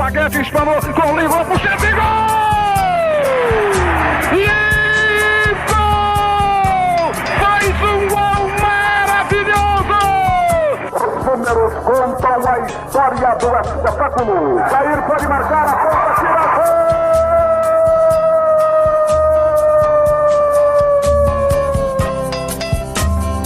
Zaguete espanou, com o livrou pro chefe, gol! E gol! Faz um gol maravilhoso! Os números contam a história do espetáculo. Jair pode marcar a ponta, tira gol!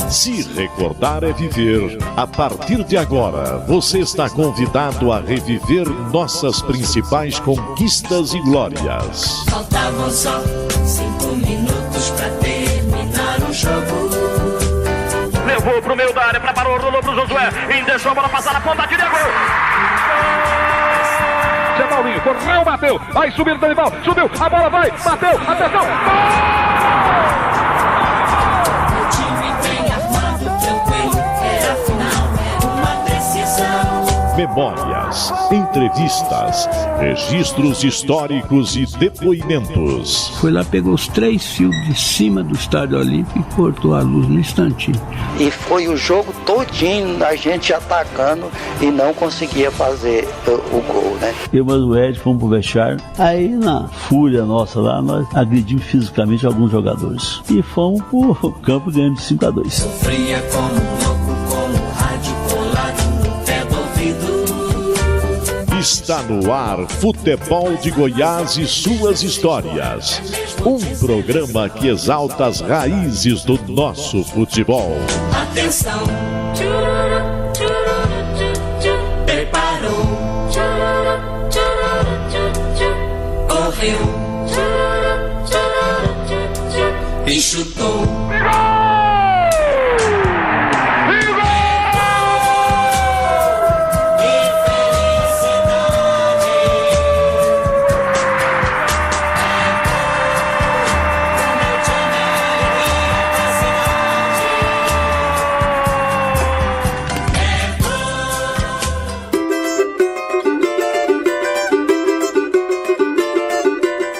Se recordar é viver. A partir de agora, você está convidado a reviver nossas principais conquistas e glórias. Faltavam só 5 minutos pra terminar o jogo. Levou pro meio da área, preparou, rolou pro Josué. E deixou a bola passar na ponta, tira gol! Zé Paulinho, correu, bateu. Vai subir o Danival, subiu, a bola vai, bateu, atenção, gol! Memórias, entrevistas, registros históricos e depoimentos. Foi lá, pegou os 3 fios de cima do Estádio Olímpico e cortou a luz no instantinho. E foi o jogo todinho a gente atacando e não conseguia fazer o gol, né? Eu e o Ed fomos pro vestiário. Aí, na fúria nossa lá, nós agredimos fisicamente alguns jogadores. E fomos pro campo ganhando de 5-2. Sofria como louco, com o rádio colado no pé do ouvido. Está no ar Futebol de Goiás e suas histórias. Um programa que exalta as raízes do nosso futebol. Atenção! Preparou! Correu! E chutou!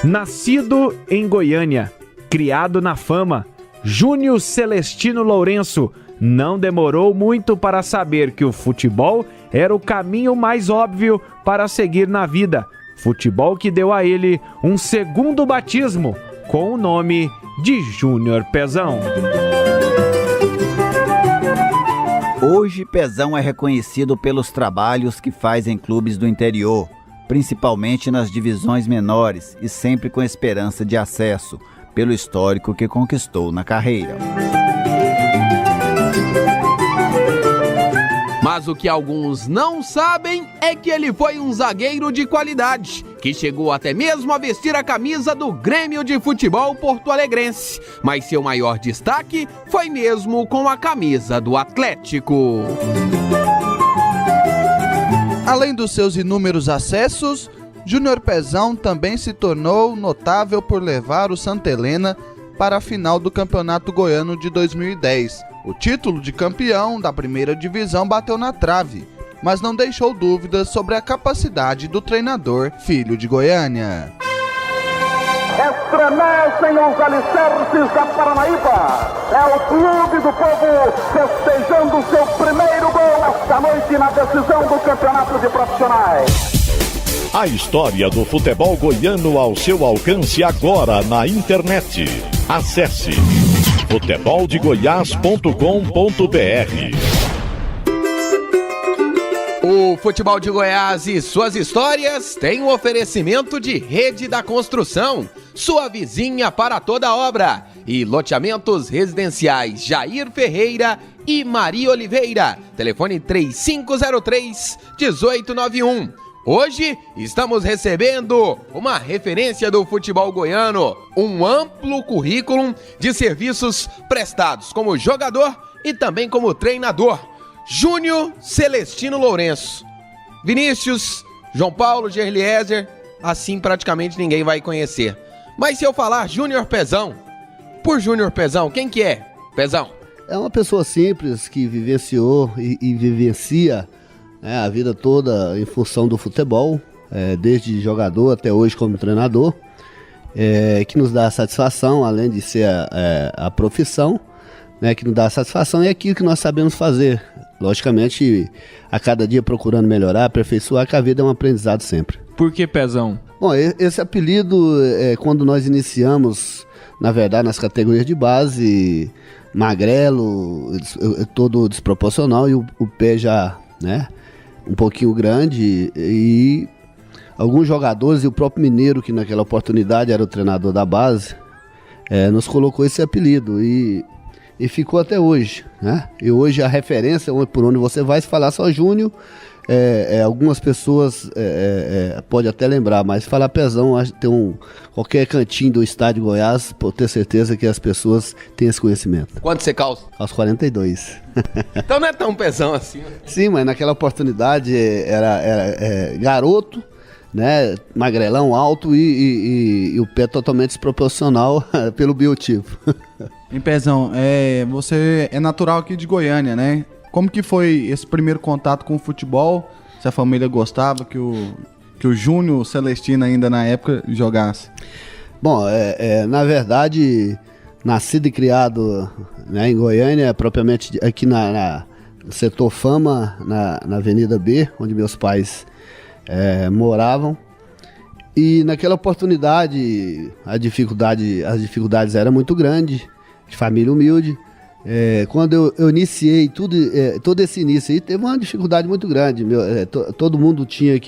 Nascido em Goiânia, criado na fama, Júnior Celestino Lourenço não demorou muito para saber que o futebol era o caminho mais óbvio para seguir na vida. Futebol que deu a ele um segundo batismo com o nome de Júnior Pezão. Hoje, Pezão é reconhecido pelos trabalhos que faz em clubes do interior, principalmente nas divisões menores e sempre com esperança de acesso, pelo histórico que conquistou na carreira. Mas o que alguns não sabem é que ele foi um zagueiro de qualidade, que chegou até mesmo a vestir a camisa do Grêmio de Futebol Porto-Alegrense, mas seu maior destaque foi mesmo com a camisa do Atlético. Além dos seus inúmeros acessos, Júnior Pezão também se tornou notável por levar o Santa Helena para a final do Campeonato Goiano de 2010. O título de campeão da primeira divisão bateu na trave, mas não deixou dúvidas sobre a capacidade do treinador filho de Goiânia. Estremecem os alicerces da Paranaíba. É o clube do povo festejando seu primeiro gol esta noite na decisão do campeonato de profissionais. A história do futebol goiano ao seu alcance agora na internet. Acesse futeboldegoias.com.br. O Futebol de Goiás e suas histórias tem um oferecimento de Rede da Construção, sua vizinha para toda obra, e loteamentos residenciais Jair Ferreira e Maria Oliveira. Telefone 3503-1891. Hoje estamos recebendo uma referência do futebol goiano, um amplo currículo de serviços prestados como jogador e também como treinador. Júnior Celestino Lourenço. Vinícius, João Paulo, Gerliezer, assim praticamente ninguém vai conhecer. Mas se eu falar Júnior Pezão, por Júnior Pezão, quem que é Pezão? É uma pessoa simples que vivenciou e vivencia, né, a vida toda em função do futebol, desde jogador até hoje como treinador, que nos dá satisfação, além de ser a profissão, né, que nos dá satisfação, é aquilo que nós sabemos fazer. Logicamente, a cada dia procurando melhorar, aperfeiçoar, que a vida é um aprendizado sempre. Por que Pezão? Bom, esse apelido, quando nós iniciamos, na verdade, nas categorias de base, magrelo, todo desproporcional, e o pé já, né, um pouquinho grande, e alguns jogadores, e o próprio Mineiro, que naquela oportunidade era o treinador da base, nos colocou esse apelido, e ficou até hoje, né? E hoje a referência, por onde você vai, se falar só Júnior, algumas pessoas pode até lembrar, mas falar Pezão, tem qualquer cantinho do estádio Goiás, pode ter certeza que as pessoas têm esse conhecimento. Quanto você calça? Aos 42. Então não é tão Pezão assim. Sim, mas naquela oportunidade era garoto, né, magrelão, alto e o pé totalmente desproporcional pelo biotipo. Em Pezão, você é natural aqui de Goiânia, né? Como que foi esse primeiro contato com o futebol? Se a família gostava que o Júnior Celestino ainda na época jogasse? Bom, na verdade, nascido e criado, né, em Goiânia, propriamente aqui no setor Fama, na Avenida B, onde meus pais moravam. E naquela oportunidade as dificuldades eram muito grandes, de família humilde. Quando eu iniciei todo esse início aí, teve uma dificuldade muito grande. Todo mundo tinha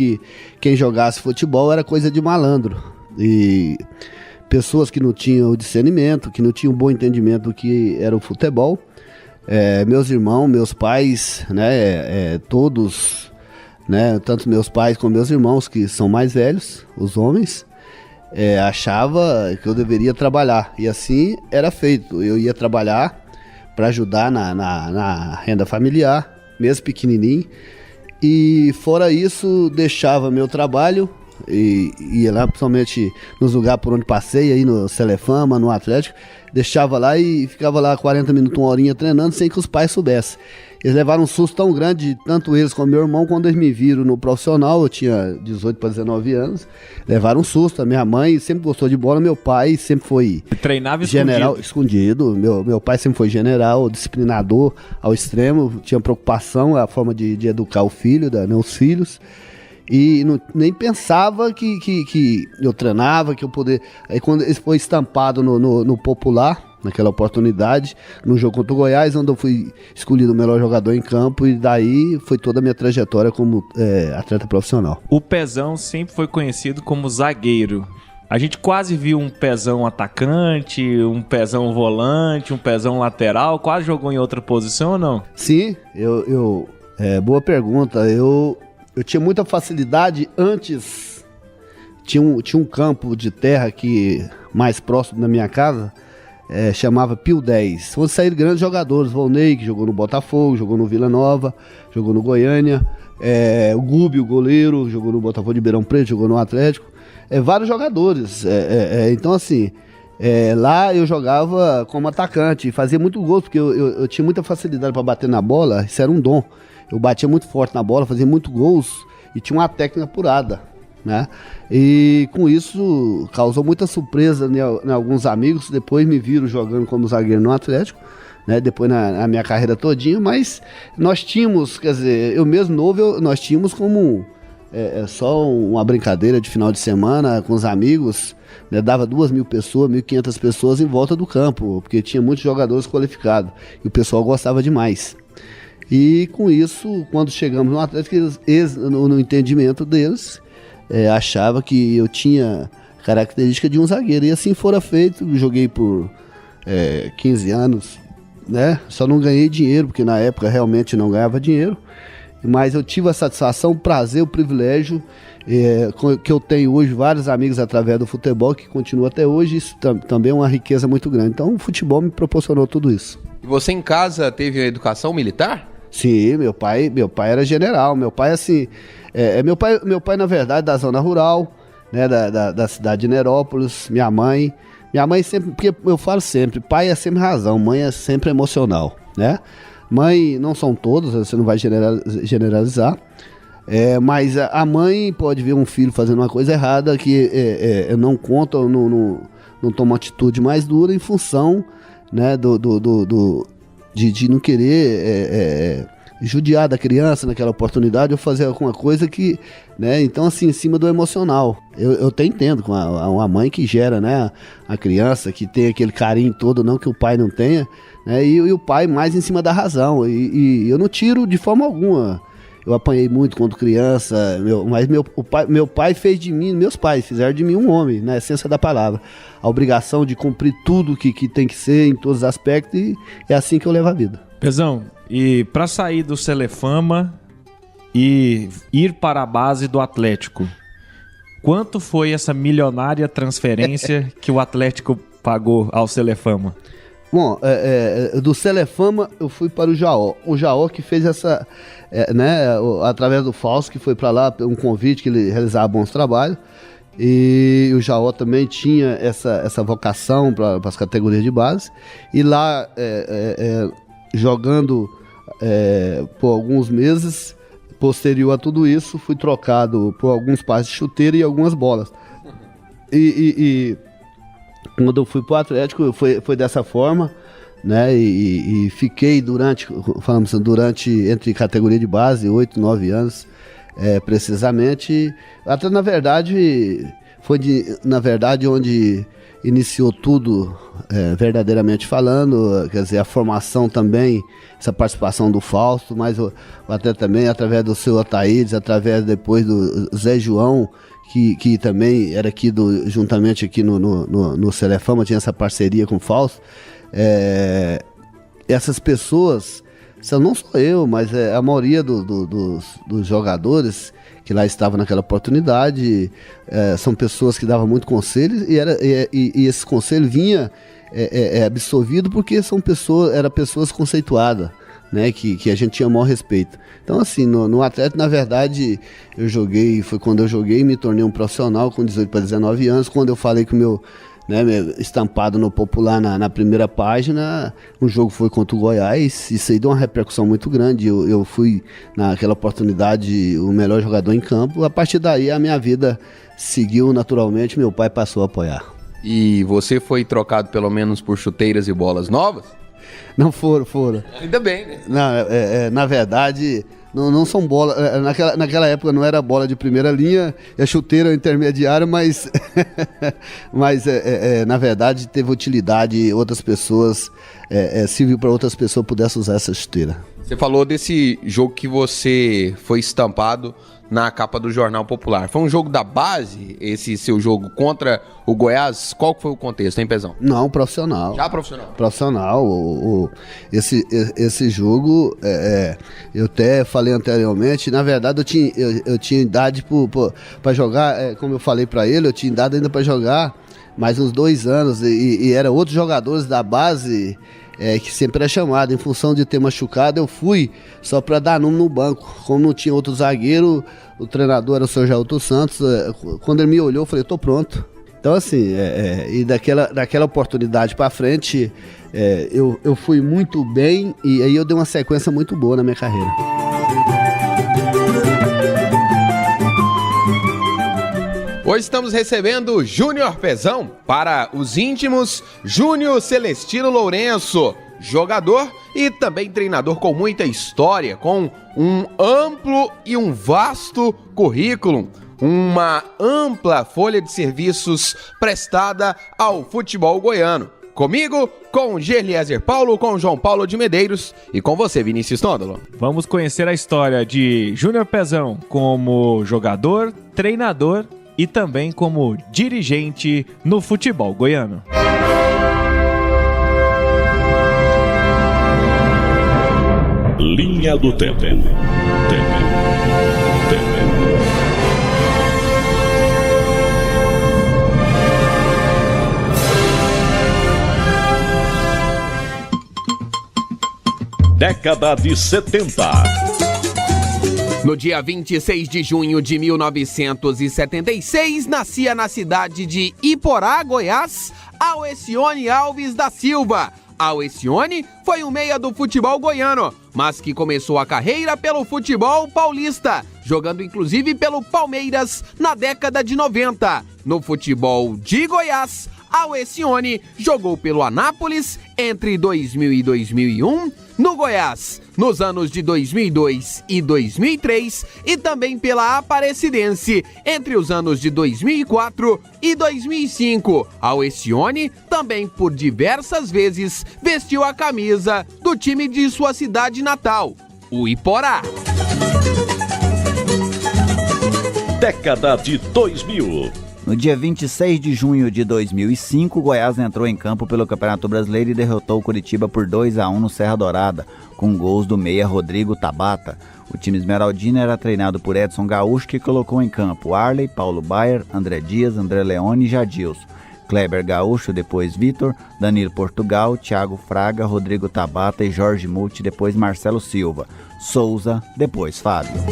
quem jogasse futebol era coisa de malandro. E pessoas que não tinham o discernimento, que não tinham um bom entendimento do que era o futebol. Meus irmãos, meus pais, né, todos, né, tanto meus pais como meus irmãos, que são mais velhos, os homens, achava que eu deveria trabalhar. E assim era feito. Eu ia trabalhar para ajudar na renda familiar, mesmo pequenininho. E fora isso, deixava meu trabalho e ia lá, principalmente nos lugares por onde passei, aí no Celefama, no Atlético, deixava lá e ficava lá 40 minutos, uma horinha treinando sem que os pais soubessem. Eles levaram um susto tão grande, tanto eles como meu irmão, quando eles me viram no profissional. Eu tinha 18 para 19 anos, levaram um susto. A minha mãe sempre gostou de bola, meu pai sempre foi treinava general escondido. Meu pai sempre foi general, disciplinador ao extremo, tinha preocupação, a forma de educar o filho, os filhos. E nem pensava que eu treinava, que eu poderia. Aí quando ele foi estampado no popular, naquela oportunidade, no jogo contra o Goiás, onde eu fui escolhido o melhor jogador em campo, e daí foi toda a minha trajetória como atleta profissional. O Pezão sempre foi conhecido como zagueiro. A gente quase viu um Pezão atacante, um Pezão volante, um Pezão lateral. Quase jogou em outra posição ou não? Sim, boa pergunta. Eu tinha muita facilidade antes. Tinha um campo de terra aqui mais próximo da minha casa, chamava Pio 10. Onde saíram grandes jogadores. Volney, que jogou no Botafogo, jogou no Vila Nova, jogou no Goiânia. O Gubi, o goleiro, jogou no Botafogo de Ribeirão Preto, jogou no Atlético. Vários jogadores. Então, assim, lá eu jogava como atacante, fazia muito gol, porque eu tinha muita facilidade para bater na bola. Isso era um dom. Eu batia muito forte na bola, fazia muito gols e tinha uma técnica apurada, né? E com isso causou muita surpresa em alguns amigos. Depois me viram jogando como zagueiro no Atlético, né? Depois na minha carreira todinha. Mas nós tínhamos, quer dizer, eu mesmo novo, nós tínhamos como só uma brincadeira de final de semana com os amigos, né? Dava 2.000 pessoas, 1.500 pessoas em volta do campo, porque tinha muitos jogadores qualificados e o pessoal gostava demais. E com isso, quando chegamos no Atlético, eles, no entendimento deles, achava que eu tinha característica de um zagueiro. E assim fora feito, joguei por 15 anos, né? Só não ganhei dinheiro, porque na época realmente não ganhava dinheiro. Mas eu tive a satisfação, o prazer, o privilégio que eu tenho hoje, vários amigos através do futebol, que continua até hoje. Isso também é uma riqueza muito grande. Então o futebol me proporcionou tudo isso. E você em casa teve a educação militar? Sim, meu pai era general. Meu pai, assim, meu pai, na verdade, da zona rural, né, da cidade de Nerópolis. Minha mãe sempre, porque eu falo sempre, pai é sempre razão, mãe é sempre emocional, né? Mãe, não são todos, você não vai generalizar, mas a mãe pode ver um filho fazendo uma coisa errada que não conta, não toma uma atitude mais dura em função, né, de não querer judiar da criança naquela oportunidade ou fazer alguma coisa que, né, então assim, em cima do emocional. Eu até entendo com uma mãe que gera, né, a criança, que tem aquele carinho todo, não que o pai não tenha, né, e o pai mais em cima da razão, e eu não tiro de forma alguma. Eu apanhei muito quando criança, mas meu pai fez de mim, meus pais fizeram de mim um homem, na essência da palavra. A obrigação de cumprir tudo que tem que ser em todos os aspectos, e é assim que eu levo a vida. Pezão, e para sair do Celefama e ir para a base do Atlético, quanto foi essa milionária transferência que o Atlético pagou ao Celefama? Bom, do Celefama eu fui para o Jaó. O Jaó que fez essa, através do Fausto, que foi para lá, um convite que ele realizava bons trabalhos. E o Jaó também tinha essa vocação para as categorias de base. E lá, jogando por alguns meses, posterior a tudo isso, fui trocado por alguns pares de chuteira e algumas bolas. Quando eu fui pro Atlético, foi dessa forma, né? E fiquei durante entre categoria de base, 8, 9 anos, precisamente. Até na verdade, onde iniciou tudo, verdadeiramente falando, quer dizer, a formação também, essa participação do Fausto, mas até também através do seu Ataídes, através depois do Zé João, que também era aqui juntamente aqui no Celefama, tinha essa parceria com o Fausto. Essas pessoas, não só eu, mas a maioria dos jogadores que lá estavam naquela oportunidade, são pessoas que davam muito conselho, e esse conselho vinha absorvido porque eram pessoas conceituadas, né, que a gente tinha o maior respeito. Então, assim, no Atlético, na verdade, foi quando eu joguei e me tornei um profissional com 18 para 19 anos, quando eu falei que o meu estampado no Popular na primeira página, um jogo foi contra o Goiás, isso aí deu uma repercussão muito grande, eu fui, naquela oportunidade, o melhor jogador em campo. A partir daí, a minha vida seguiu naturalmente, meu pai passou a apoiar. E você foi trocado pelo menos por chuteiras e bolas novas? Não foram. Ainda bem, né? Não, na verdade, não são bolas. Naquela época não era bola de primeira linha, é chuteira intermediária, mas na verdade teve utilidade, outras pessoas, serviu para outras pessoas pudessem usar essa chuteira. Você falou desse jogo que você foi estampado na capa do Jornal Popular. Foi um jogo da base, esse seu jogo contra o Goiás? Qual foi o contexto, hein, Pezão? Não, profissional. Já profissional? Profissional. Esse jogo, eu até falei anteriormente, na verdade eu tinha idade para jogar, como eu falei para ele, eu tinha idade ainda para jogar mais uns 2 anos, e eram outros jogadores da base que sempre era chamado. Em função de ter machucado, eu fui só para dar número no banco. Como não tinha outro zagueiro, o treinador era o Sr. Jailton Santos. Quando ele me olhou, eu falei, tô pronto. Então, assim, e daquela oportunidade para frente, eu fui muito bem, e aí eu dei uma sequência muito boa na minha carreira. Hoje estamos recebendo Júnior Pezão. Para os íntimos, Júnior Celestino Lourenço, jogador e também treinador com muita história, com um amplo e um vasto currículo, uma ampla folha de serviços prestada ao futebol goiano. Comigo, com Gerliezer Paulo, com João Paulo de Medeiros e com você, Vinícius Tondolo. Vamos conhecer a história de Júnior Pezão como jogador, treinador e também como dirigente no futebol goiano. Linha do Tempo. Década de 70. No dia 26 de junho de 1976, nascia na cidade de Iporá, Goiás, Alcione Alves da Silva. Alcione foi um meia do futebol goiano, mas que começou a carreira pelo futebol paulista, jogando inclusive pelo Palmeiras na década de 90. No futebol de Goiás, Alcione jogou pelo Anápolis entre 2000 e 2001, no Goiás, nos anos de 2002 e 2003 e também pela Aparecidense entre os anos de 2004 e 2005. Alcione também por diversas vezes vestiu a camisa do time de sua cidade natal, o Iporá. Década de 2000. No dia 26 de junho de 2005, o Goiás entrou em campo pelo Campeonato Brasileiro e derrotou o Curitiba por 2-1 no Serra Dourada, com gols do meia Rodrigo Tabata. O time esmeraldino era treinado por Edson Gaúcho, que colocou em campo Arley, Paulo Baier, André Dias, André Leone e Jadilson. Kleber Gaúcho, depois Vitor, Danilo Portugal, Thiago Fraga, Rodrigo Tabata e Jorge Multi, depois Marcelo Silva. Souza, depois Fábio.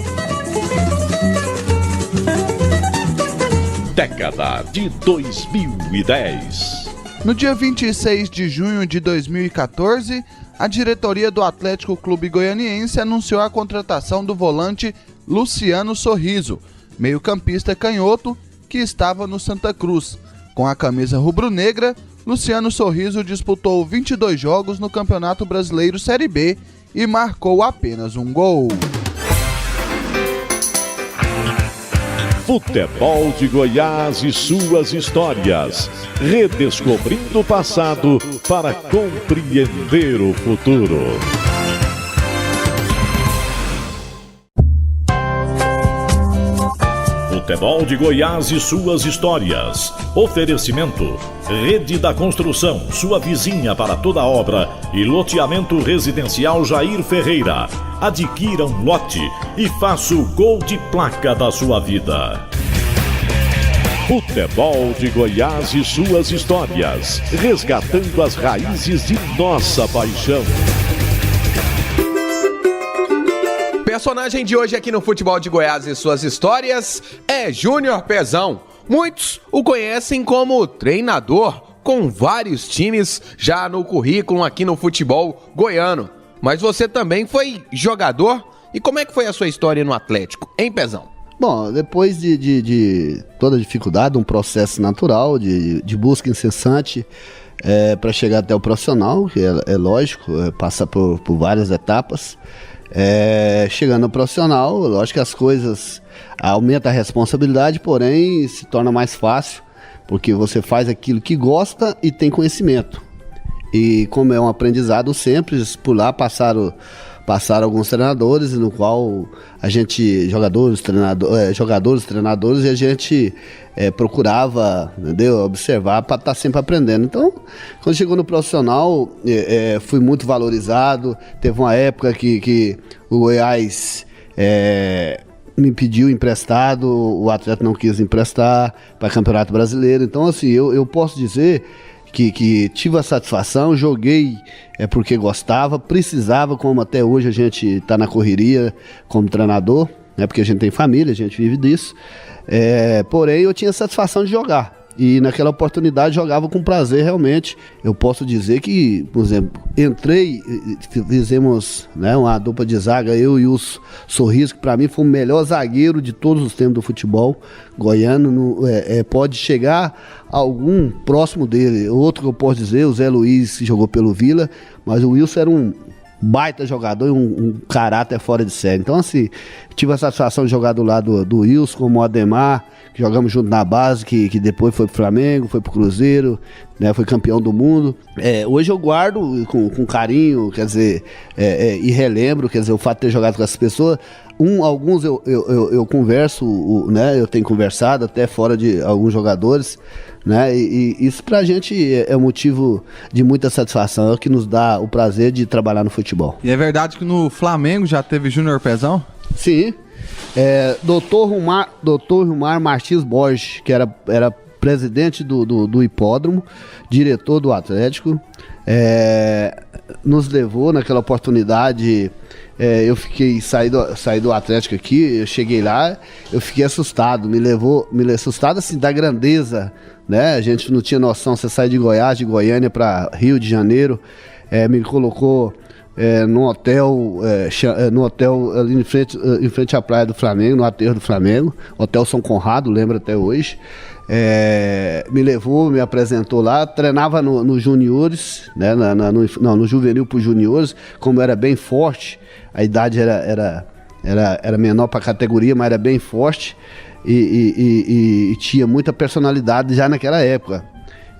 Década de 2010. No dia 26 de junho de 2014, a diretoria do Atlético Clube Goianiense anunciou a contratação do volante Luciano Sorriso, meio-campista canhoto que estava no Santa Cruz. Com a camisa rubro-negra, Luciano Sorriso disputou 22 jogos no Campeonato Brasileiro Série B e marcou apenas um gol. Futebol de Goiás e suas histórias. Redescobrindo o passado para compreender o futuro. Futebol de Goiás e suas histórias. Oferecimento: Rede da Construção, sua vizinha para toda obra, e loteamento residencial Jair Ferreira. Adquira um lote e faça o gol de placa da sua vida. Futebol de Goiás e suas histórias. Resgatando as raízes de nossa paixão. Personagem de hoje aqui no Futebol de Goiás e suas histórias é Júnior Pezão. Muitos o conhecem como treinador, com vários times já no currículo aqui no futebol goiano. Mas você também foi jogador? E como é que foi a sua história no Atlético, hein, Pezão? Bom, depois de toda a dificuldade, um processo natural de busca incessante para chegar até o profissional, que é lógico, passa por várias etapas. Chegando ao profissional, lógico que as coisas aumentam a responsabilidade, porém se torna mais fácil, porque você faz aquilo que gosta e tem conhecimento. E como é um aprendizado sempre, por lá passaram alguns treinadores, no qual a gente, jogadores, treinadores, e a gente procurava, entendeu? Observar para estar sempre aprendendo. Então, quando chegou no profissional, fui muito valorizado. Teve uma época que o Goiás me pediu emprestado, o atleta não quis emprestar para Campeonato Brasileiro. Então, assim, eu posso dizer que tive a satisfação, joguei porque gostava, precisava, como até hoje a gente está na correria como treinador, né, porque a gente tem família, a gente vive disso, porém eu tinha satisfação de jogar. E naquela oportunidade jogava com prazer realmente. Eu posso dizer que, por exemplo, entrei, fizemos, né, uma dupla de zaga, eu e o Sorriso, que para mim foi o melhor zagueiro de todos os tempos do futebol goiano. Pode chegar algum próximo dele. Outro que eu posso dizer, o Zé Luiz, que jogou pelo Vila, mas o Wilson era um baita jogador e um caráter fora de série. Então, assim, tive a satisfação de jogar do lado do Wilson, como o Ademar, que jogamos junto na base, que depois foi pro Flamengo, foi pro Cruzeiro, né, foi campeão do mundo. Hoje eu guardo com carinho, quer dizer, e relembro, quer dizer, o fato de ter jogado com essas pessoas. Alguns eu converso, né, eu tenho conversado até fora de alguns jogadores, né, e isso pra gente é motivo de muita satisfação, é o que nos dá o prazer de trabalhar no futebol. E é verdade que no Flamengo já teve Júnior Pezão? Sim. Dr. Rumar Martins Borges, que era presidente do hipódromo, diretor do Atlético, nos levou naquela oportunidade. Eu saí do Atlético aqui, eu cheguei lá, eu fiquei assustado, me levou assustado assim da grandeza, né? A gente não tinha noção, você sai de Goiás, de Goiânia para Rio de Janeiro, me colocou no hotel ali em frente à praia do Flamengo, no aterro do Flamengo, Hotel São Conrado, lembro até hoje. Me levou, me apresentou lá, treinava no juniores, né, no juvenil para os juniores, como era bem forte, a idade era menor para a categoria, mas era bem forte e tinha muita personalidade já naquela época.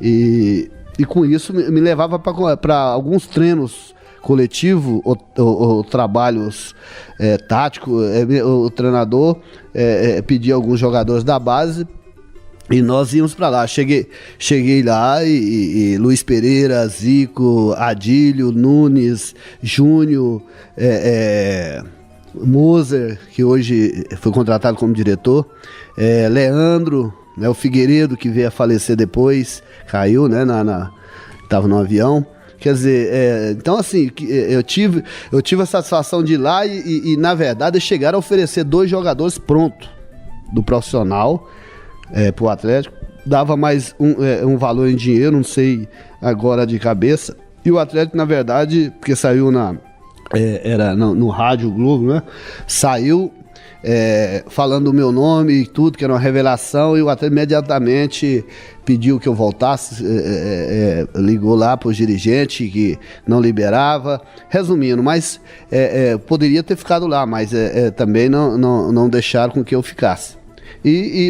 E com isso me levava para alguns treinos coletivos ou trabalhos táticos. O treinador pedia alguns jogadores da base e nós íamos para lá. Cheguei lá e Luiz Pereira, Zico, Adílio, Nunes, Júnior, Moser, que hoje foi contratado como diretor, Leandro, né, o Figueiredo, que veio a falecer depois, caiu, né, estava no avião. Quer dizer, então assim, eu tive a satisfação de ir lá e na verdade chegaram a oferecer 2 jogadores prontos do profissional para o Atlético, dava mais um valor em dinheiro, não sei agora de cabeça, e o Atlético, na verdade, porque saiu era no Rádio Globo, né, saiu falando o meu nome e tudo, que era uma revelação, e o Atlético imediatamente pediu que eu voltasse, ligou lá para o dirigente que não liberava, resumindo, mas poderia ter ficado lá, mas também não deixaram com que eu ficasse.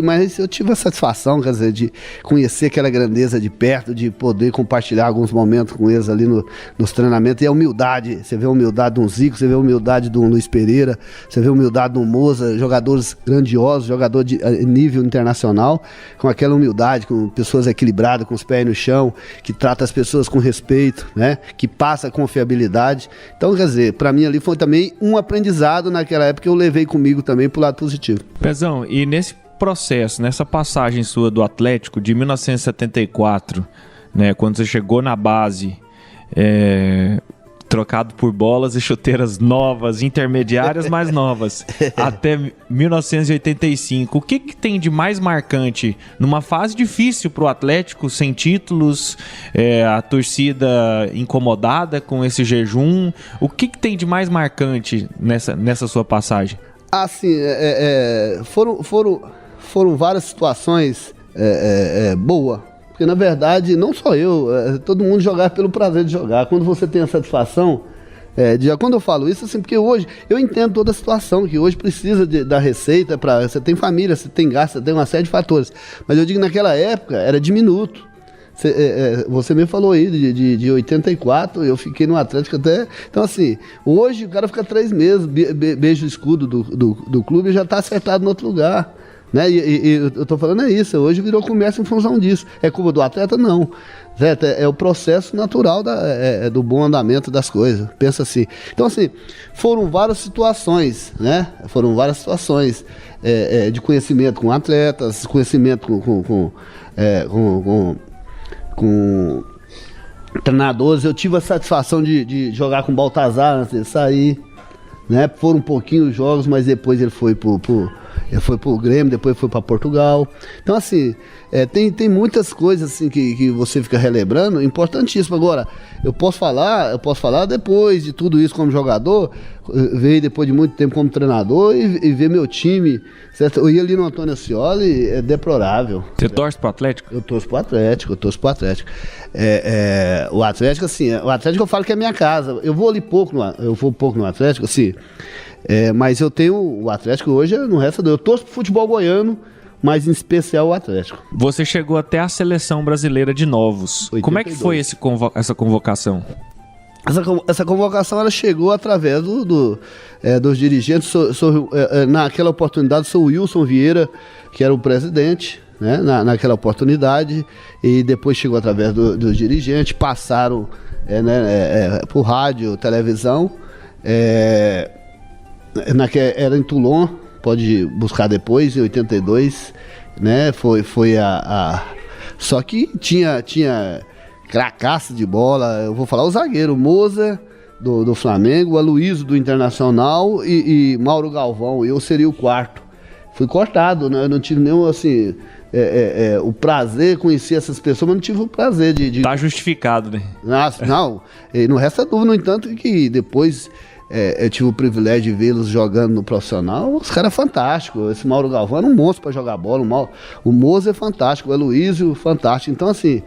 Mas eu tive a satisfação, quer dizer, de conhecer aquela grandeza de perto, de poder compartilhar alguns momentos com eles ali nos treinamentos. E a humildade, você vê a humildade de um Zico, você vê a humildade de um Luiz Pereira, você vê a humildade de um Moza, jogadores grandiosos, jogador de nível internacional, com aquela humildade, com pessoas equilibradas, com os pés no chão, que trata as pessoas com respeito, né? Que passa confiabilidade. Então, quer dizer, para mim ali foi também um aprendizado naquela época que eu levei comigo também pro lado positivo. Pezão, e nesse processo, nessa passagem sua do Atlético de 1974, né, quando você chegou na base, trocado por bolas e chuteiras novas, intermediárias, mais novas, até 1985, o que tem de mais marcante numa fase difícil para o Atlético, sem títulos, a torcida incomodada com esse jejum, o que tem de mais marcante nessa sua passagem? Assim, foram várias situações boas, porque na verdade não só eu, todo mundo jogava pelo prazer de jogar. Quando você tem a satisfação, quando eu falo isso, assim, porque hoje eu entendo toda a situação, que hoje precisa da receita, você tem família, você tem gasto, você tem uma série de fatores, mas eu digo naquela época era diminuto. Você me falou aí de 84, eu fiquei no Atlético até. Então, assim, hoje o cara fica 3 meses, beija o escudo do clube e já está acertado no outro lugar. Né? E eu tô falando isso, hoje virou comércio em função disso. É culpa do atleta? Não. Certo? É o processo natural do bom andamento das coisas. Pensa assim. Então, assim, foram várias situações, né? Foram várias situações de conhecimento com atletas, conhecimento com treinadores. Eu tive a satisfação de jogar com o Baltazar antes de sair, né? Foram um pouquinho os jogos, mas depois ele foi pro Grêmio, depois foi para Portugal. Então, assim, tem muitas coisas assim que você fica relembrando, importantíssimo. Agora, eu posso falar depois de tudo isso como jogador, veio depois de muito tempo como treinador e ver meu time, certo? Eu ia ali no Antônio Ascioli, é deplorável. Você torce pro Atlético? Eu torço pro Atlético. O Atlético, assim, o Atlético eu falo que é minha casa. Eu vou pouco no Atlético, assim, mas eu tenho o Atlético hoje, não resta. Eu torço pro futebol goiano, mas em especial o Atlético. Você chegou até a seleção brasileira de novos. 82. Como é que foi essa convocação? Essa convocação ela chegou através dos dirigentes. Naquela oportunidade, sou o Wilson Vieira, que era o presidente, né, naquela oportunidade, e depois chegou através dos dirigentes, passaram por rádio, televisão. Era em Toulon, pode buscar depois, em 82, né? Foi só que tinha cracaço de bola. Eu vou falar o zagueiro, Moza do Flamengo, Aloysio do Internacional e Mauro Galvão. Eu seria o quarto. Fui cortado, né? Eu não tive nenhum, assim, o prazer, conhecer essas pessoas, mas não tive o prazer de... Tá justificado, né? Nossa, não, não resta dúvida, no entanto, que depois eu tive o privilégio de vê-los jogando no profissional. Os caras fantásticos. Esse Mauro Galvão era um monstro para jogar bola. O Moza é fantástico, o Heloísio fantástico. Então, assim,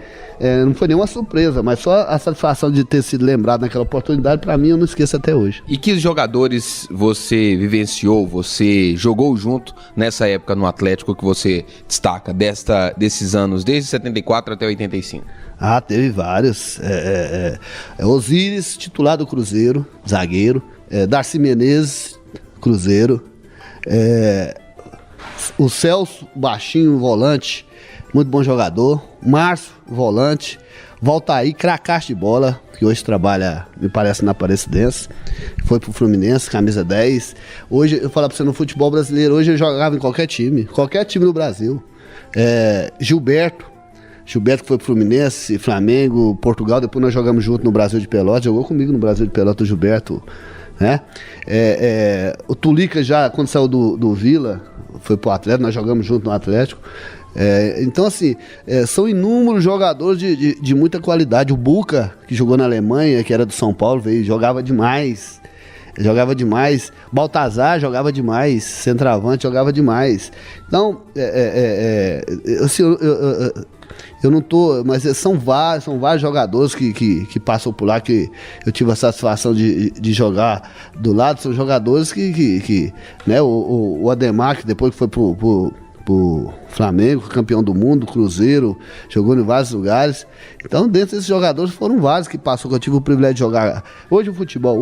não foi nenhuma surpresa, mas só a satisfação de ter sido lembrado naquela oportunidade, para mim, eu não esqueço até hoje. E que jogadores você vivenciou, você jogou junto nessa época no Atlético que você destaca desses anos, desde 74 até 85? Ah, teve vários. Osíris, titular do Cruzeiro, zagueiro. Darcy Menezes, Cruzeiro. O Celso, baixinho, volante, muito bom jogador. Márcio, volante. Valtair, cracaço de bola, que hoje trabalha, me parece, na Aparecidense. Foi pro Fluminense, camisa 10. Hoje, eu falo pra você, no futebol brasileiro, hoje eu jogava em qualquer time no Brasil. Gilberto que foi pro Fluminense, Flamengo, Portugal. Depois nós jogamos junto no Brasil de Pelotas. Jogou comigo no Brasil de Pelotas, o Gilberto, né? O Tulica, já quando saiu do Vila, foi pro Atlético. Nós jogamos junto no Atlético. Então, assim, são inúmeros jogadores de muita qualidade. O Buca, que jogou na Alemanha, que era do São Paulo, jogava demais. Baltazar jogava demais. Centroavante jogava demais. Então, eu não tô, mas são vários jogadores que passam por lá, que eu tive a satisfação de jogar do lado. São jogadores que né, o Ademar, que depois que foi pro Flamengo, campeão do mundo, Cruzeiro, jogou em vários lugares. Então, dentro desses jogadores foram vários que passou, que eu tive o privilégio de jogar. Hoje o futebol,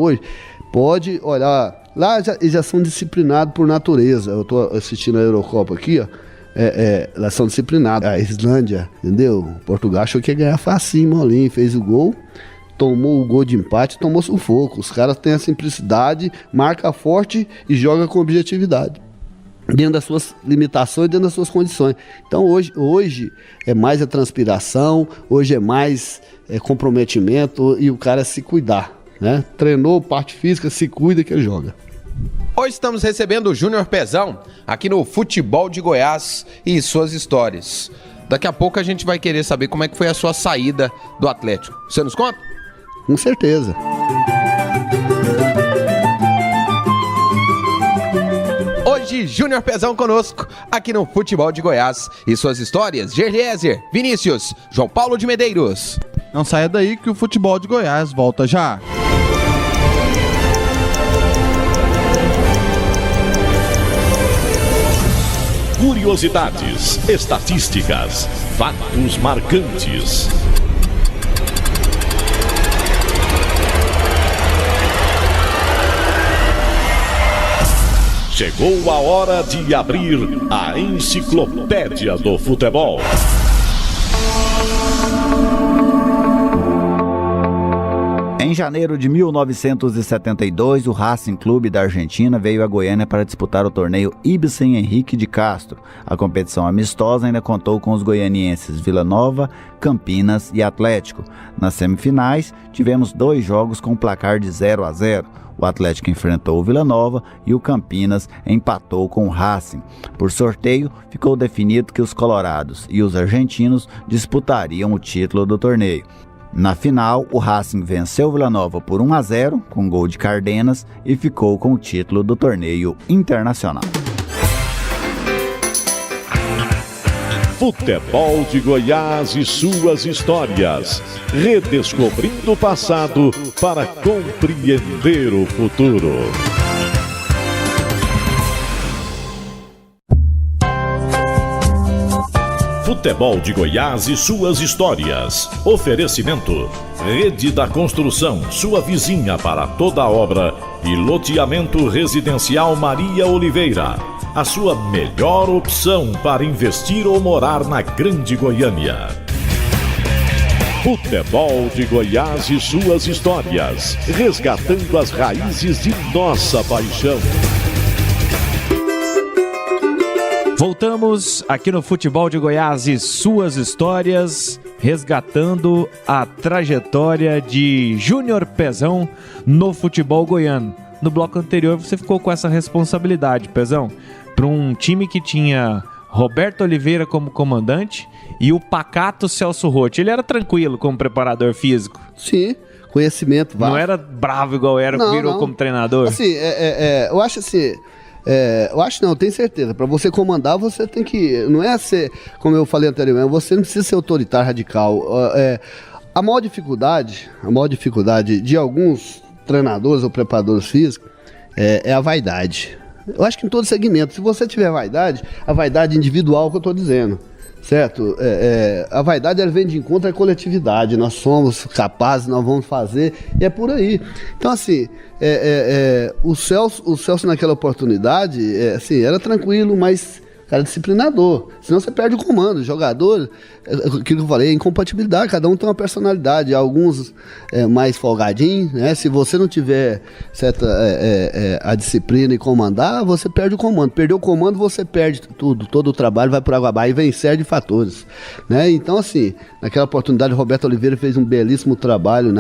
pode olhar, lá eles já são disciplinados por natureza. Eu tô assistindo a Eurocopa aqui, ó. Elas são disciplinadas. A Islândia, entendeu? Portugal achou que ia ganhar facinho, molinho, fez o gol, tomou o gol de empate, tomou sufoco. Os caras têm a simplicidade, marca forte e joga com objetividade, dentro das suas limitações, dentro das suas condições. Então hoje é mais a transpiração, hoje é mais comprometimento e o cara se cuidar, né? Treinou parte física, se cuida que ele joga. Hoje estamos recebendo o Júnior Pezão aqui no Futebol de Goiás e suas histórias. Daqui a pouco a gente vai querer saber como é que foi a sua saída do Atlético. Você nos conta? Com certeza. Hoje, Júnior Pezão conosco aqui no Futebol de Goiás e suas histórias. Gerliezer, Vinícius, João Paulo de Medeiros. Não saia daí que o Futebol de Goiás volta já. Curiosidades, estatísticas, fatos marcantes. Chegou a hora de abrir a Enciclopédia do Futebol. Em janeiro de 1972, o Racing Clube da Argentina veio a Goiânia para disputar o torneio Ibsen Henrique de Castro. A competição amistosa ainda contou com os goianienses Vila Nova, Campinas e Atlético. Nas semifinais, tivemos 2 jogos com placar de 0-0. O Atlético enfrentou o Vila Nova e o Campinas empatou com o Racing. Por sorteio, ficou definido que os colorados e os argentinos disputariam o título do torneio. Na final, o Racing venceu o Vila Nova por 1-0, com gol de Cardenas, e ficou com o título do torneio internacional. Futebol de Goiás e suas histórias. Redescobrindo o passado para compreender o futuro. Futebol de Goiás e suas histórias. Oferecimento: Rede da Construção, sua vizinha para toda obra, e loteamento residencial Maria Oliveira. A sua melhor opção para investir ou morar na Grande Goiânia. Futebol de Goiás e suas histórias. Resgatando as raízes de nossa paixão. Voltamos aqui no Futebol de Goiás e suas histórias, resgatando a trajetória de Júnior Pezão no futebol goiano. No bloco anterior você ficou com essa responsabilidade, Pezão, para um time que tinha Roberto Oliveira como comandante e o pacato Celso Roth. Ele era tranquilo como preparador físico? Sim, conhecimento. Não era bravo igual virou como treinador? Assim, eu acho assim... eu acho não, tenho certeza. Para você comandar, você tem que... Não é ser, como eu falei anteriormente, você não precisa ser autoritário radical. A maior dificuldade de alguns treinadores ou preparadores físicos é a vaidade. Eu acho que em todo segmento, se você tiver vaidade, a vaidade individual que eu estou dizendo, certo? A vaidade ela vem de encontro à coletividade, nós somos capazes, nós vamos fazer, e é por aí. Então, assim, o Celso naquela oportunidade, assim, era tranquilo, mas era disciplinador, senão você perde o comando. O jogador, aquilo que eu falei, é incompatibilidade, cada um tem uma personalidade, alguns mais folgadinhos, né? Se você não tiver a disciplina e comandar, você perde o comando. Perdeu o comando, você perde tudo, todo o trabalho vai por água abaixo e vem série de fatores, né? Então, assim, naquela oportunidade, o Roberto Oliveira fez um belíssimo trabalho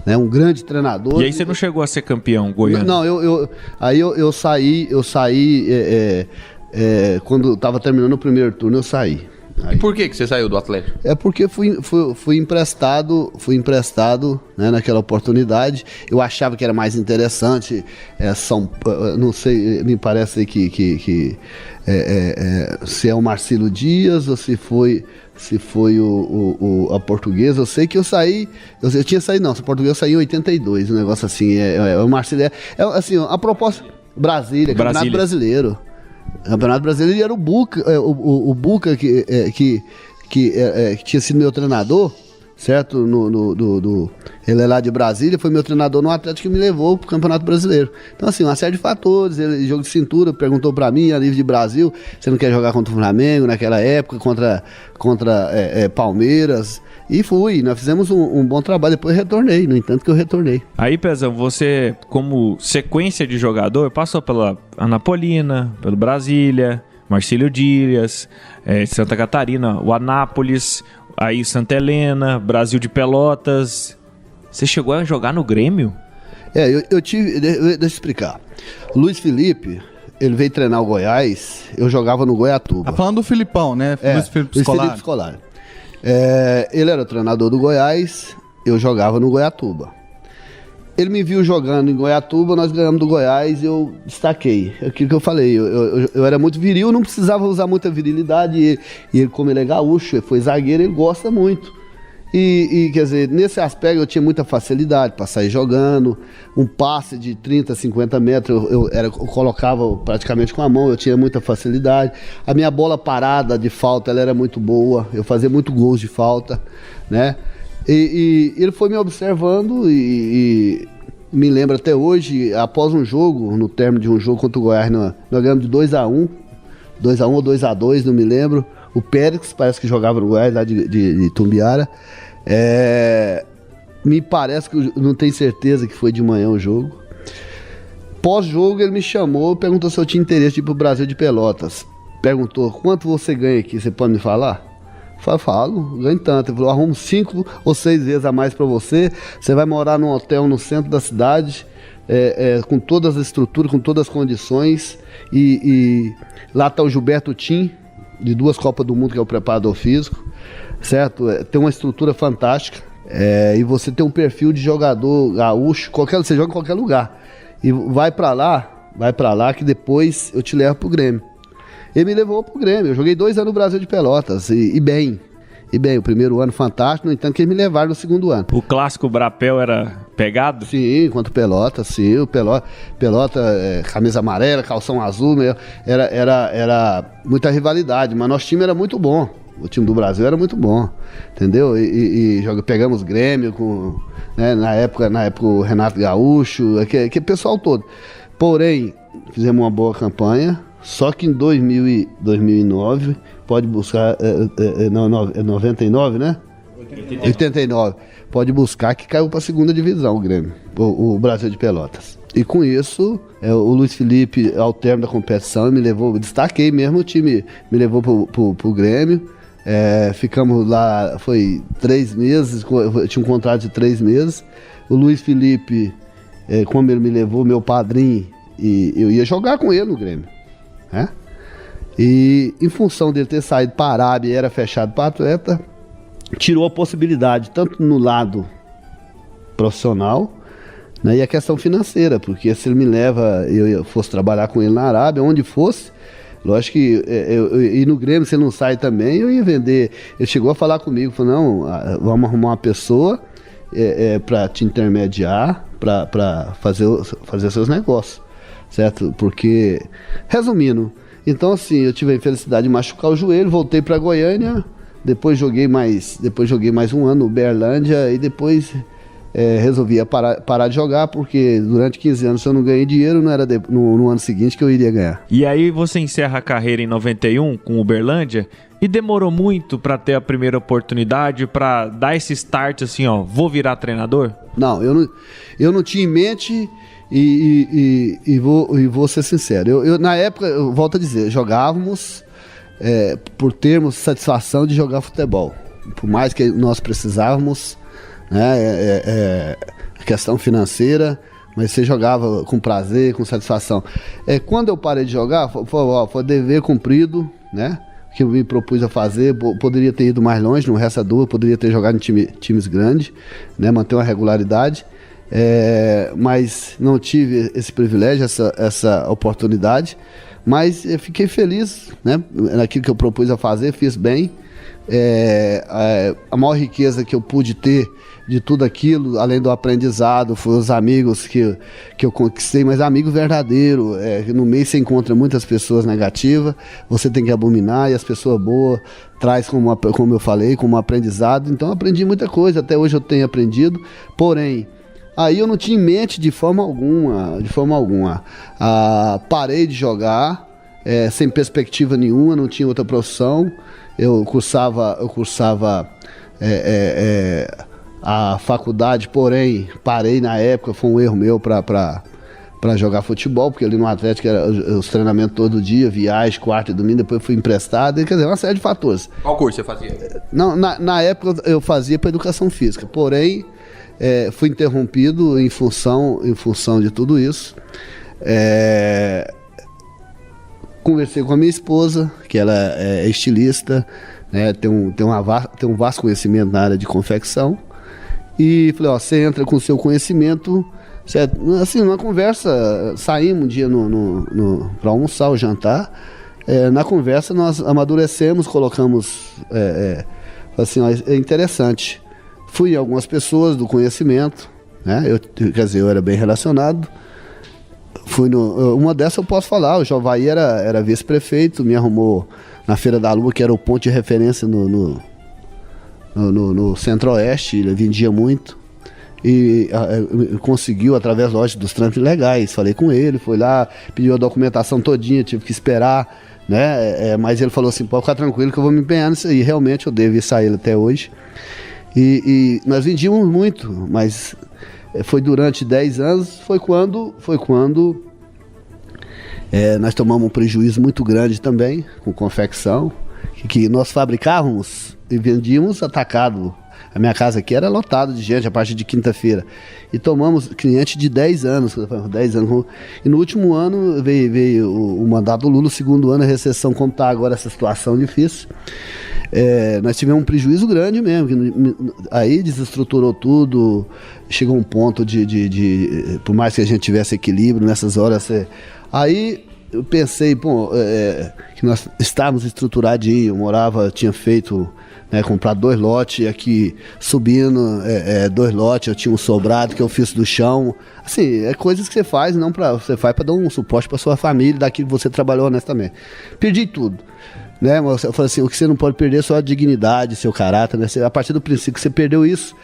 um grande treinador. E aí você não chegou a ser campeão goiano? Não, eu saí quando estava terminando o primeiro turno, eu saí. E por que você saiu do Atlético? É porque fui emprestado, né, naquela oportunidade. Eu achava que era mais interessante, não sei, me parece que se é o Marcílio Dias ou se foi a Portuguesa. Eu sei que eu tinha saído, não, se a Portuguesa eu saí em 82, um negócio assim, o Marcílio assim, a proposta, Brasília, Campeonato Brasileiro. Campeonato Brasileiro, era o Buca, o Buca que tinha sido meu treinador, certo? Ele é lá de Brasília, foi meu treinador no Atlético que me levou pro Campeonato Brasileiro. Então, assim, uma série de fatores. Jogo de cintura, perguntou pra mim, a nível de Brasil, você não quer jogar contra o Flamengo naquela época, contra Palmeiras. E nós fizemos um bom trabalho, depois retornei, no entanto que eu retornei. Aí, Pezão, você, como sequência de jogador, passou pela Anapolina, pelo Brasília, Marcílio Dias, Santa Catarina, o Anápolis, aí Santa Helena, Brasil de Pelotas. Você chegou a jogar no Grêmio? Eu tive... Deixa eu explicar. Luiz Felipe, ele veio treinar o Goiás, eu jogava no Goiatuba. Tá falando do Filipão, né? Luiz Felipe Scolari. Ele era o treinador do Goiás, eu jogava no Goiatuba. Ele me viu jogando em Goiatuba, nós ganhamos do Goiás e eu destaquei. Aquilo que eu falei, eu era muito viril, não precisava usar muita virilidade. E ele, como ele é gaúcho, foi zagueiro, ele gosta muito. E quer dizer, nesse aspecto eu tinha muita facilidade para sair jogando. Um passe de 30, 50 metros eu colocava praticamente com a mão, eu tinha muita facilidade. A minha bola parada de falta ela era muito boa, eu fazia muito gols de falta, né? E ele foi me observando e me lembro até hoje, após um jogo, no término de um jogo contra o Goiás, nós ganhamos de 2-1 ou 2-2, não me lembro. O Pérez, parece que jogava no Goiás, lá de Tumbiara. Me parece que, não tenho certeza que foi de manhã o jogo. Pós-jogo ele me chamou, perguntou se eu tinha interesse de ir pro Brasil de Pelotas. Perguntou, quanto você ganha aqui, você pode me falar? Eu falo, ganho tanto. Ele falou, arrumo 5 ou 6 vezes a mais pra você. Você vai morar num hotel no centro da cidade, com todas as estruturas, com todas as condições. E lá tá o Gilberto Tim, de 2 Copas do Mundo, que é o preparador físico, certo? Tem uma estrutura fantástica, e você tem um perfil de jogador gaúcho, você joga em qualquer lugar. E vai pra lá que depois eu te levo pro Grêmio. Ele me levou pro Grêmio, eu joguei 2 anos no Brasil de Pelotas, e bem, o primeiro ano fantástico, no entanto que eles me levaram no segundo ano. O clássico Brapel era pegado? Sim, contra o Pelota, sim, Pelota, camisa amarela, calção azul, era muita rivalidade, mas nosso time era muito bom, o time do Brasil era muito bom, entendeu? Pegamos Grêmio, na época o Renato Gaúcho, aquele pessoal todo. Porém, fizemos uma boa campanha, só que em 2009, pode buscar, 99, né? 89. Pode buscar que caiu para a segunda divisão o Grêmio, o Brasil de Pelotas. E com isso, o Luiz Felipe, ao término da competição, me levou, destaquei mesmo, o time me levou pro Grêmio. Ficamos lá, foi 3 meses, eu tinha um contrato de 3 meses. O Luiz Felipe, como ele me levou, meu padrinho, e eu ia jogar com ele no Grêmio. E em função dele ter saído para a Arábia e era fechado para atleta, tirou a possibilidade, tanto no lado profissional, né, e a questão financeira, porque se ele me leva, eu fosse trabalhar com ele na Arábia, onde fosse, lógico que e no Grêmio, se ele não sai também, eu ia vender. Ele chegou a falar comigo, falou, não, vamos arrumar uma pessoa para te intermediar, para fazer seus negócios, certo? Porque, resumindo, então assim, eu tive a infelicidade de machucar o joelho, voltei para Goiânia, depois joguei mais um ano no Uberlândia e depois resolvi parar de jogar, porque durante 15 anos se eu não ganhei dinheiro, não era no ano seguinte que eu iria ganhar. E aí você encerra a carreira em 91 com o Uberlândia e demorou muito para ter a primeira oportunidade, para dar esse start assim, ó, vou virar treinador? Não, eu não tinha em mente e vou ser sincero. Eu na época, eu volto a dizer, jogávamos por termos satisfação de jogar futebol. Por mais que nós precisávamos, né, questão financeira, mas você jogava com prazer, com satisfação. Quando eu parei de jogar, foi dever cumprido, né? Que eu me propus a fazer. Poderia ter ido mais longe, no resto da poderia ter jogado em times grandes, né? Manter uma regularidade, mas não tive esse privilégio, essa oportunidade. Mas eu fiquei feliz, né? Naquilo que eu propus a fazer, fiz bem. A maior riqueza que eu pude ter de tudo aquilo, além do aprendizado, foram os amigos que eu conquistei, mas amigo verdadeiro. No meio você encontra muitas pessoas negativas, você tem que abominar, e as pessoas boas traz, como eu falei, como aprendizado. Então eu aprendi muita coisa, até hoje eu tenho aprendido, porém aí eu não tinha em mente de forma alguma. Parei de jogar, sem perspectiva nenhuma, não tinha outra profissão. Eu cursava a faculdade, porém parei na época, foi um erro meu para jogar futebol, porque ali no Atlético era os treinamentos todo dia, viagem, quarta e domingo, depois fui emprestado, quer dizer, uma série de fatores. Qual curso você fazia? Não, na época eu fazia para educação física, porém fui interrompido em função de tudo isso. Conversei com a minha esposa, que ela é estilista, né, tem um vasto conhecimento na área de confecção, e falei, você entra com o seu conhecimento, certo? Assim, numa conversa, saímos um dia para almoçar ou jantar, na conversa nós amadurecemos, colocamos, assim, é interessante. Fui em algumas pessoas do conhecimento, né, eu era bem relacionado. Uma dessas eu posso falar, o Jovaí era vice-prefeito, me arrumou na Feira da Lua, que era o ponto de referência no Centro-Oeste, ele vendia muito, e conseguiu, através, lógico, dos trâmites legais. Falei com ele, foi lá, pediu a documentação todinha, tive que esperar, né? Mas ele falou assim, pode ficar tranquilo que eu vou me empenhar nisso aí. Realmente eu devo sair ele até hoje, e nós vendíamos muito, mas foi durante 10 anos, foi quando nós tomamos um prejuízo muito grande também com confecção, que nós fabricávamos e vendíamos atacado. A minha casa aqui era lotada de gente a partir de quinta-feira, e tomamos cliente de 10 anos, e no último ano veio o mandato do Lula, no segundo ano a recessão, como está agora essa situação difícil. Nós tivemos um prejuízo grande mesmo, aí desestruturou tudo, chegou um ponto de por mais que a gente tivesse equilíbrio nessas horas, aí eu pensei, que nós estávamos estruturadinhos, tinha feito, né, comprar 2 lotes, aqui subindo 2 lotes, eu tinha um sobrado que eu fiz do chão, assim, coisas que você faz, você faz para dar um suporte para sua família, daquilo que você trabalhou honestamente. Perdi tudo. Né, mas eu falei assim, o que você não pode perder é sua dignidade, seu caráter, né? A partir do princípio que você perdeu isso,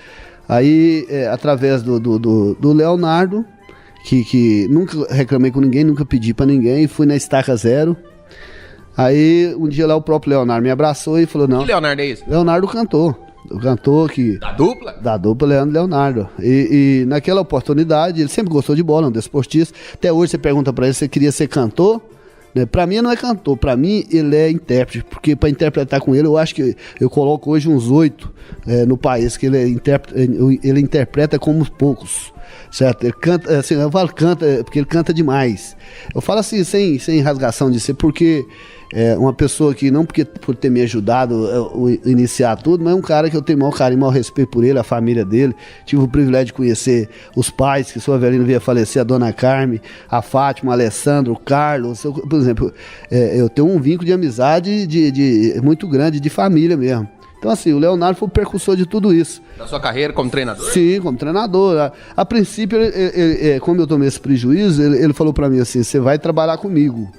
aí através do Leonardo, que nunca reclamei com ninguém, nunca pedi pra ninguém, fui na Estaca Zero. Aí um dia lá o próprio Leonardo me abraçou e falou, não. Que Leonardo é esse? Leonardo cantor. O cantor que... Da dupla? Da dupla Leonardo. E naquela oportunidade, ele sempre gostou de bola, um desportista. Até hoje você pergunta pra ele se ele queria ser cantor. Né? Pra mim não é cantor, pra mim ele é intérprete, porque pra interpretar com ele eu acho que eu coloco hoje uns 8 no país, que ele interpreta como poucos, certo? Ele canta, assim, eu falo canta, porque ele canta demais. Eu falo assim, sem rasgação de ser, porque uma pessoa que, não porque por ter me ajudado a iniciar tudo, mas é um cara que eu tenho maior carinho, maior respeito por ele, a família dele. Tive o privilégio de conhecer os pais, que o seu Avelino veio a falecer, a dona Carme, a Fátima, o Alessandro, o Carlos. Por exemplo, eu tenho um vínculo de amizade muito grande, de família mesmo. Então, assim, o Leonardo foi o percussor de tudo isso. Da sua carreira como treinador? Sim, como treinador. A princípio, como eu tomei esse prejuízo, ele falou pra mim assim, você vai trabalhar comigo.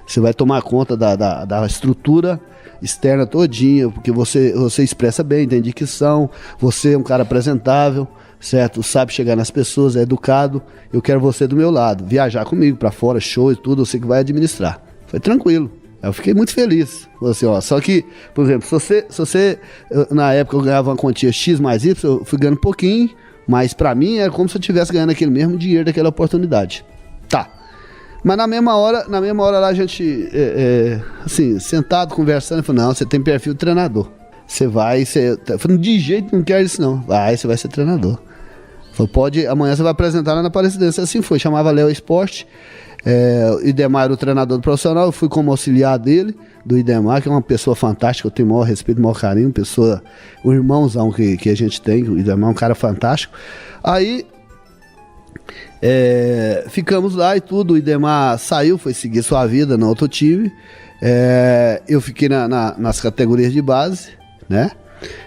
Você vai tomar conta da estrutura externa todinha, porque você expressa bem, tem dicção, você é um cara apresentável, certo? Sabe chegar nas pessoas, é educado. Eu quero você do meu lado, viajar comigo pra fora, show e tudo, você que vai administrar. Foi tranquilo. Eu fiquei muito feliz. Assim, só que, por exemplo, se você na época eu ganhava uma quantia X mais Y, eu fui ganhando um pouquinho, mas pra mim era como se eu estivesse ganhando aquele mesmo dinheiro daquela oportunidade. Tá. Mas na mesma hora lá a gente, assim, sentado, conversando, eu falei, não, você tem perfil de treinador. Você vai ser... Eu falei, de jeito não quero isso não. Você vai ser treinador. Eu falei, amanhã você vai apresentar lá na Aparecidense. Assim foi, chamava Léo Esporte. O Idemar era o treinador do profissional, eu fui como auxiliar dele, do Idemar, que é uma pessoa fantástica, eu tenho o maior respeito, o maior carinho, o irmãozão que a gente tem, o Idemar é um cara fantástico. Aí, ficamos lá e tudo, o Idemar saiu, foi seguir sua vida no outro time, eu fiquei nas categorias de base, né?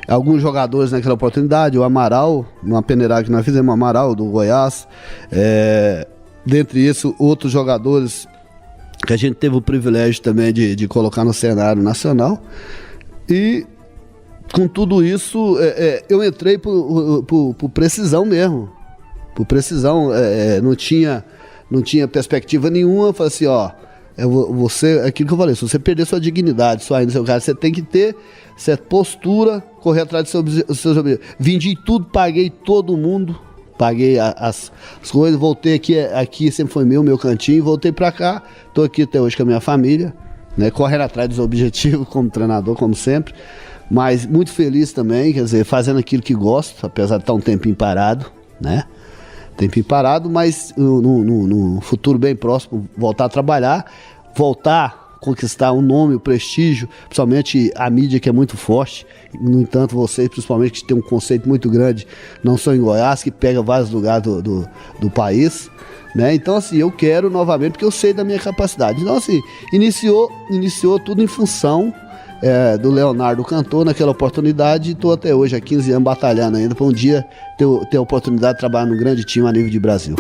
Alguns jogadores naquela oportunidade, o Amaral, numa peneirada que nós fizemos, o Amaral do Goiás, dentre isso, outros jogadores que a gente teve o privilégio também de colocar no cenário nacional. E com tudo isso, eu entrei por precisão mesmo. Por precisão, não tinha perspectiva nenhuma. Eu falei assim, você, aquilo que eu falei, se você perder sua dignidade, sua ainda, seu cara, você tem que ter certa postura, correr atrás dos seus objetivos. Vendi tudo, paguei todo mundo. Paguei as coisas, voltei aqui sempre foi meu cantinho, voltei pra cá, tô aqui até hoje com a minha família, né, correndo atrás dos objetivos como treinador, como sempre, mas muito feliz também, quer dizer, fazendo aquilo que gosto, apesar de estar um tempinho parado, né, mas no futuro bem próximo, voltar a trabalhar, voltar a conquistar um nome, o prestígio, principalmente a mídia que é muito forte. No entanto, vocês, principalmente, que tem um conceito muito grande, não só em Goiás, que pega vários lugares do país, né? Então, assim, eu quero novamente, porque eu sei da minha capacidade. Então, assim, iniciou tudo em função do Leonardo Cantor naquela oportunidade, e estou até hoje, há 15 anos, batalhando ainda para um dia ter a oportunidade de trabalhar num grande time a nível de Brasil.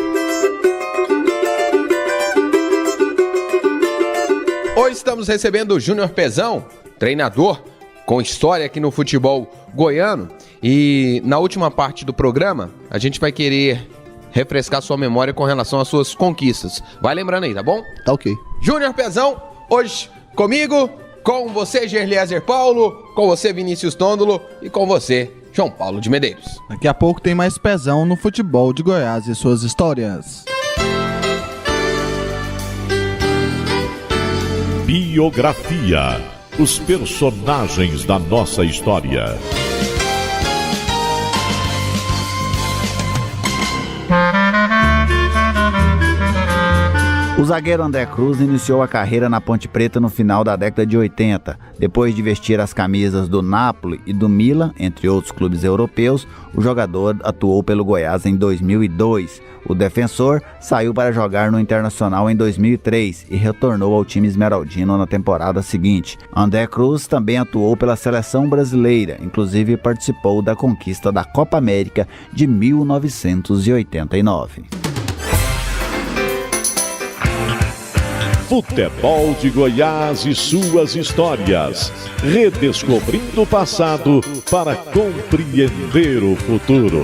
Hoje estamos recebendo o Júnior Pezão, treinador com história aqui no futebol goiano. E na última parte do programa, a gente vai querer refrescar sua memória com relação às suas conquistas. Vai lembrando aí, tá bom? Tá ok. Júnior Pezão, hoje comigo, com você, Gerliezer Paulo, com você, Vinícius Tondolo, e com você, João Paulo de Medeiros. Daqui a pouco tem mais Pezão no futebol de Goiás e suas histórias. Biografia. Os personagens da nossa história. O zagueiro André Cruz iniciou a carreira na Ponte Preta no final da década de 80. Depois de vestir as camisas do Napoli e do Milan, entre outros clubes europeus, o jogador atuou pelo Goiás em 2002. O defensor saiu para jogar no Internacional em 2003 e retornou ao time esmeraldino na temporada seguinte. André Cruz também atuou pela seleção brasileira, inclusive participou da conquista da Copa América de 1989. Futebol de Goiás e suas histórias. Redescobrindo o passado para compreender o futuro.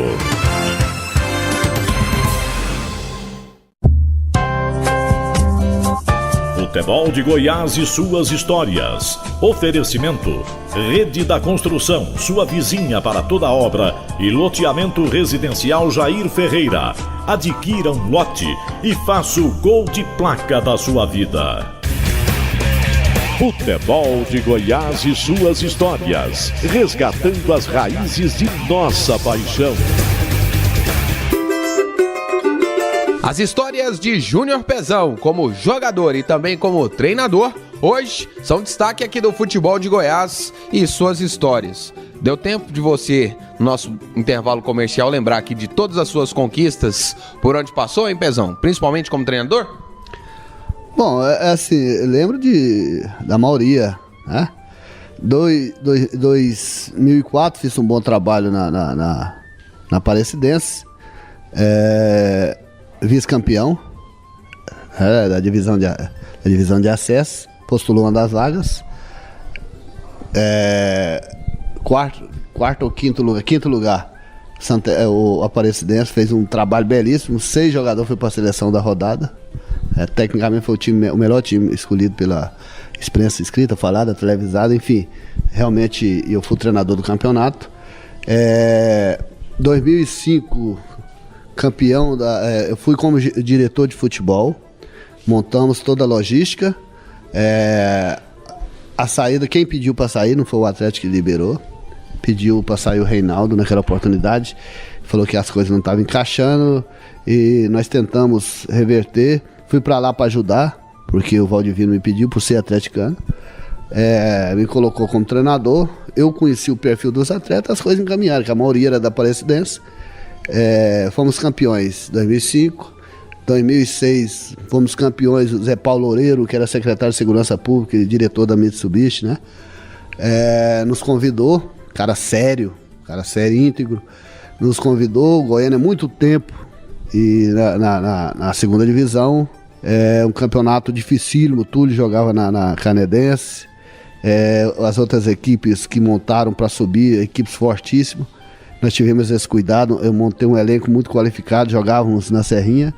Futebol de Goiás e suas histórias. Oferecimento: Rede da Construção, sua vizinha para toda obra, e loteamento residencial Jair Ferreira. Adquira um lote e faça o gol de placa da sua vida. Futebol de Goiás e suas histórias, resgatando as raízes de nossa paixão. As histórias de Júnior Pezão como jogador e também como treinador, hoje são destaque aqui do futebol de Goiás e suas histórias. Deu tempo de você, no nosso intervalo comercial, lembrar aqui de todas as suas conquistas por onde passou, hein, Pezão? Principalmente como treinador? Bom, assim, eu lembro da maioria, né? 2004 fiz um bom trabalho na Aparecidense, vice-campeão da divisão de acesso, postulou uma das vagas, quarto ou quinto lugar, o Aparecidense fez um trabalho belíssimo, 6 jogadores foi para a seleção da rodada, tecnicamente foi o melhor time escolhido pela experiência escrita, falada, televisada, enfim, realmente eu fui treinador do campeonato. 2005, campeão eu fui como diretor de futebol, montamos toda a logística, a saída, quem pediu para sair, não foi o Atlético que liberou, pediu para sair o Reinaldo naquela oportunidade, falou que as coisas não estavam encaixando e nós tentamos reverter, fui para lá para ajudar, porque o Valdivino me pediu por ser atleticano, me colocou como treinador, eu conheci o perfil dos atletas, as coisas encaminharam, que a maioria era da Aparecidense, fomos campeões em 2005, 2006 fomos campeões, o Zé Paulo Loureiro, que era secretário de Segurança Pública e diretor da Mitsubishi, né? Nos convidou, cara sério, íntegro, nos convidou, o Goiânia há muito tempo, e na segunda divisão, um campeonato dificílimo, o Túlio jogava na Canedense, as outras equipes que montaram para subir, equipes fortíssimas, nós tivemos esse cuidado, eu montei um elenco muito qualificado, jogávamos na Serrinha,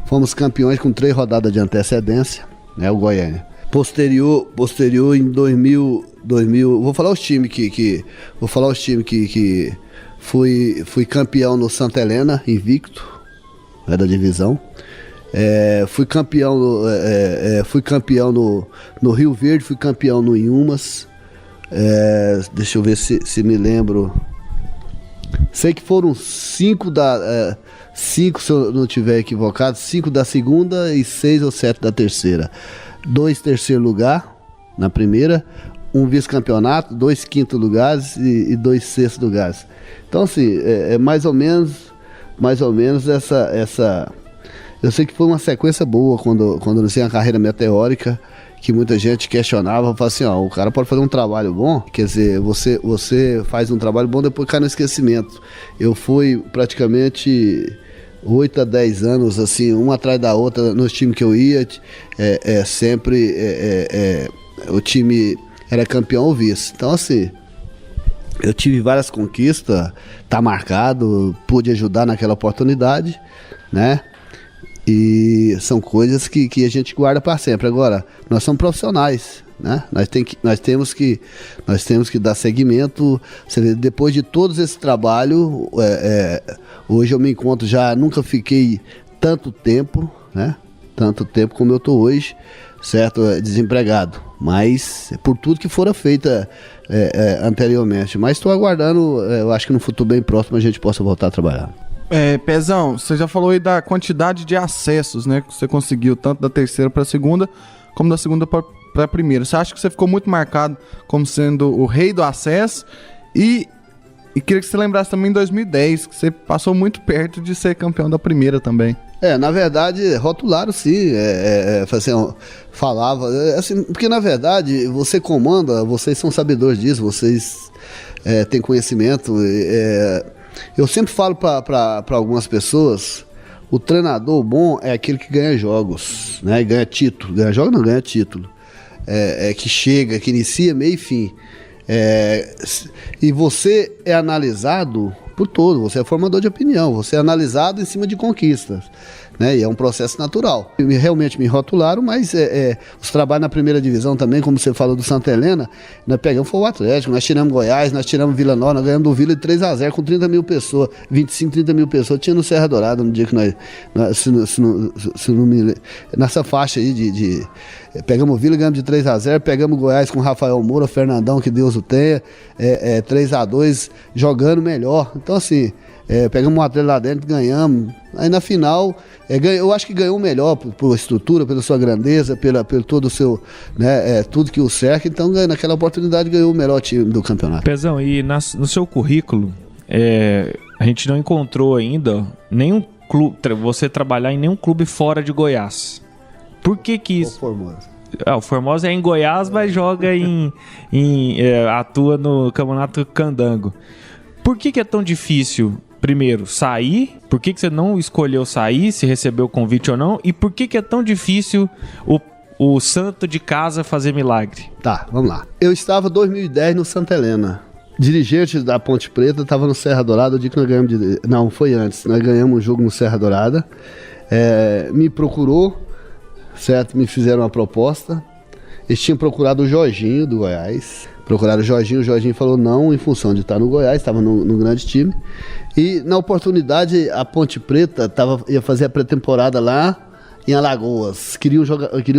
fomos campeões com 3 rodadas de antecedência, né, o Goiânia. Posterior em 2000, vou falar os times que fui campeão no Santa Helena, invicto, da divisão. Fui campeão no Rio Verde, fui campeão no Inhumas. Deixa eu ver se me lembro. Sei que foram 5 se eu não estiver equivocado, 5 da segunda e 6 ou 7 da terceira. 2 terceiro lugar na primeira, 1 vice-campeonato, 2 quinto lugares e 2 sexto lugares. Então assim, mais ou menos essa. Eu sei que foi uma sequência boa quando eu iniciei uma carreira meteórica, que muita gente questionava, falava assim, o cara pode fazer um trabalho bom, quer dizer, você faz um trabalho bom, depois cai no esquecimento. Eu fui praticamente 8 a 10 anos, assim, uma atrás da outra, nos times que eu ia, sempre o time era campeão ou vice. Então, assim, eu tive várias conquistas, tá marcado, pude ajudar naquela oportunidade, né? E são coisas que a gente guarda para sempre. Agora, nós somos profissionais, né? Nós temos que dar seguimento. Você vê, depois de todos esse trabalho, hoje eu me encontro, nunca fiquei tanto tempo, né? Tanto tempo como eu estou hoje, certo? Desempregado. Mas por tudo que fora feita anteriormente. Mas estou aguardando, eu acho que no futuro bem próximo a gente possa voltar a trabalhar. Pezão, você já falou aí da quantidade de acessos, né, que você conseguiu, tanto da terceira para a segunda, como da segunda para a primeira. Você acha que você ficou muito marcado como sendo o rei do acesso? E queria que você lembrasse também em 2010, que você passou muito perto de ser campeão da primeira também. Na verdade, rotularam sim, falava, assim, porque na verdade você comanda, vocês são sabedores disso, vocês têm conhecimento, eu sempre falo para algumas pessoas, o treinador bom é aquele que ganha jogos, né? Ganha título. Ganha jogo não, ganha título. Que chega, que inicia, meio e fim. E você é analisado por todo, você é formador de opinião, você é analisado em cima de conquistas, né? E é um processo natural. Realmente me rotularam, mas os trabalhos na primeira divisão também, como você falou do Santa Helena, nós pegamos foi o Atlético, nós tiramos Goiás, nós tiramos Vila Nova, nós ganhamos do Vila de 3-0 com 30 mil pessoas, 25, 30 mil pessoas, tinha no Serra Dourada no dia que nós nessa faixa aí pegamos o Vila, ganhamos de 3-0, pegamos Goiás com Rafael Moura, Fernandão, que Deus o tenha, 3-2, jogando melhor. Então assim, Pegamos um atleta lá dentro, ganhamos. Aí na final, eu acho que ganhou o melhor por estrutura, pela sua grandeza, pelo todo o seu, né, tudo que o cerca. Então, naquela oportunidade, ganhou o melhor time do campeonato. Pezão, e no seu currículo, a gente não encontrou ainda nenhum clube, você trabalhar em nenhum clube fora de Goiás. Por que isso? O Formosa. O Formosa é em Goiás, mas joga atua no Campeonato Candango. Por que é tão difícil, primeiro, sair? Por que você não escolheu sair, se recebeu o convite ou não? E por que é tão difícil o santo de casa fazer milagre? Tá, vamos lá. Eu estava em 2010 no Santa Helena. Dirigente da Ponte Preta, estava no Serra Dourada, o dia que nós ganhamos... Não, foi antes. Nós ganhamos um jogo no Serra Dourada. Me procurou, certo? Me fizeram uma proposta. Eles tinham procurado o Jorginho, do Goiás. Procuraram o Jorginho falou não, em função de estar no Goiás, estava no grande time. E na oportunidade, a Ponte Preta ia fazer a pré-temporada lá em Alagoas. Queria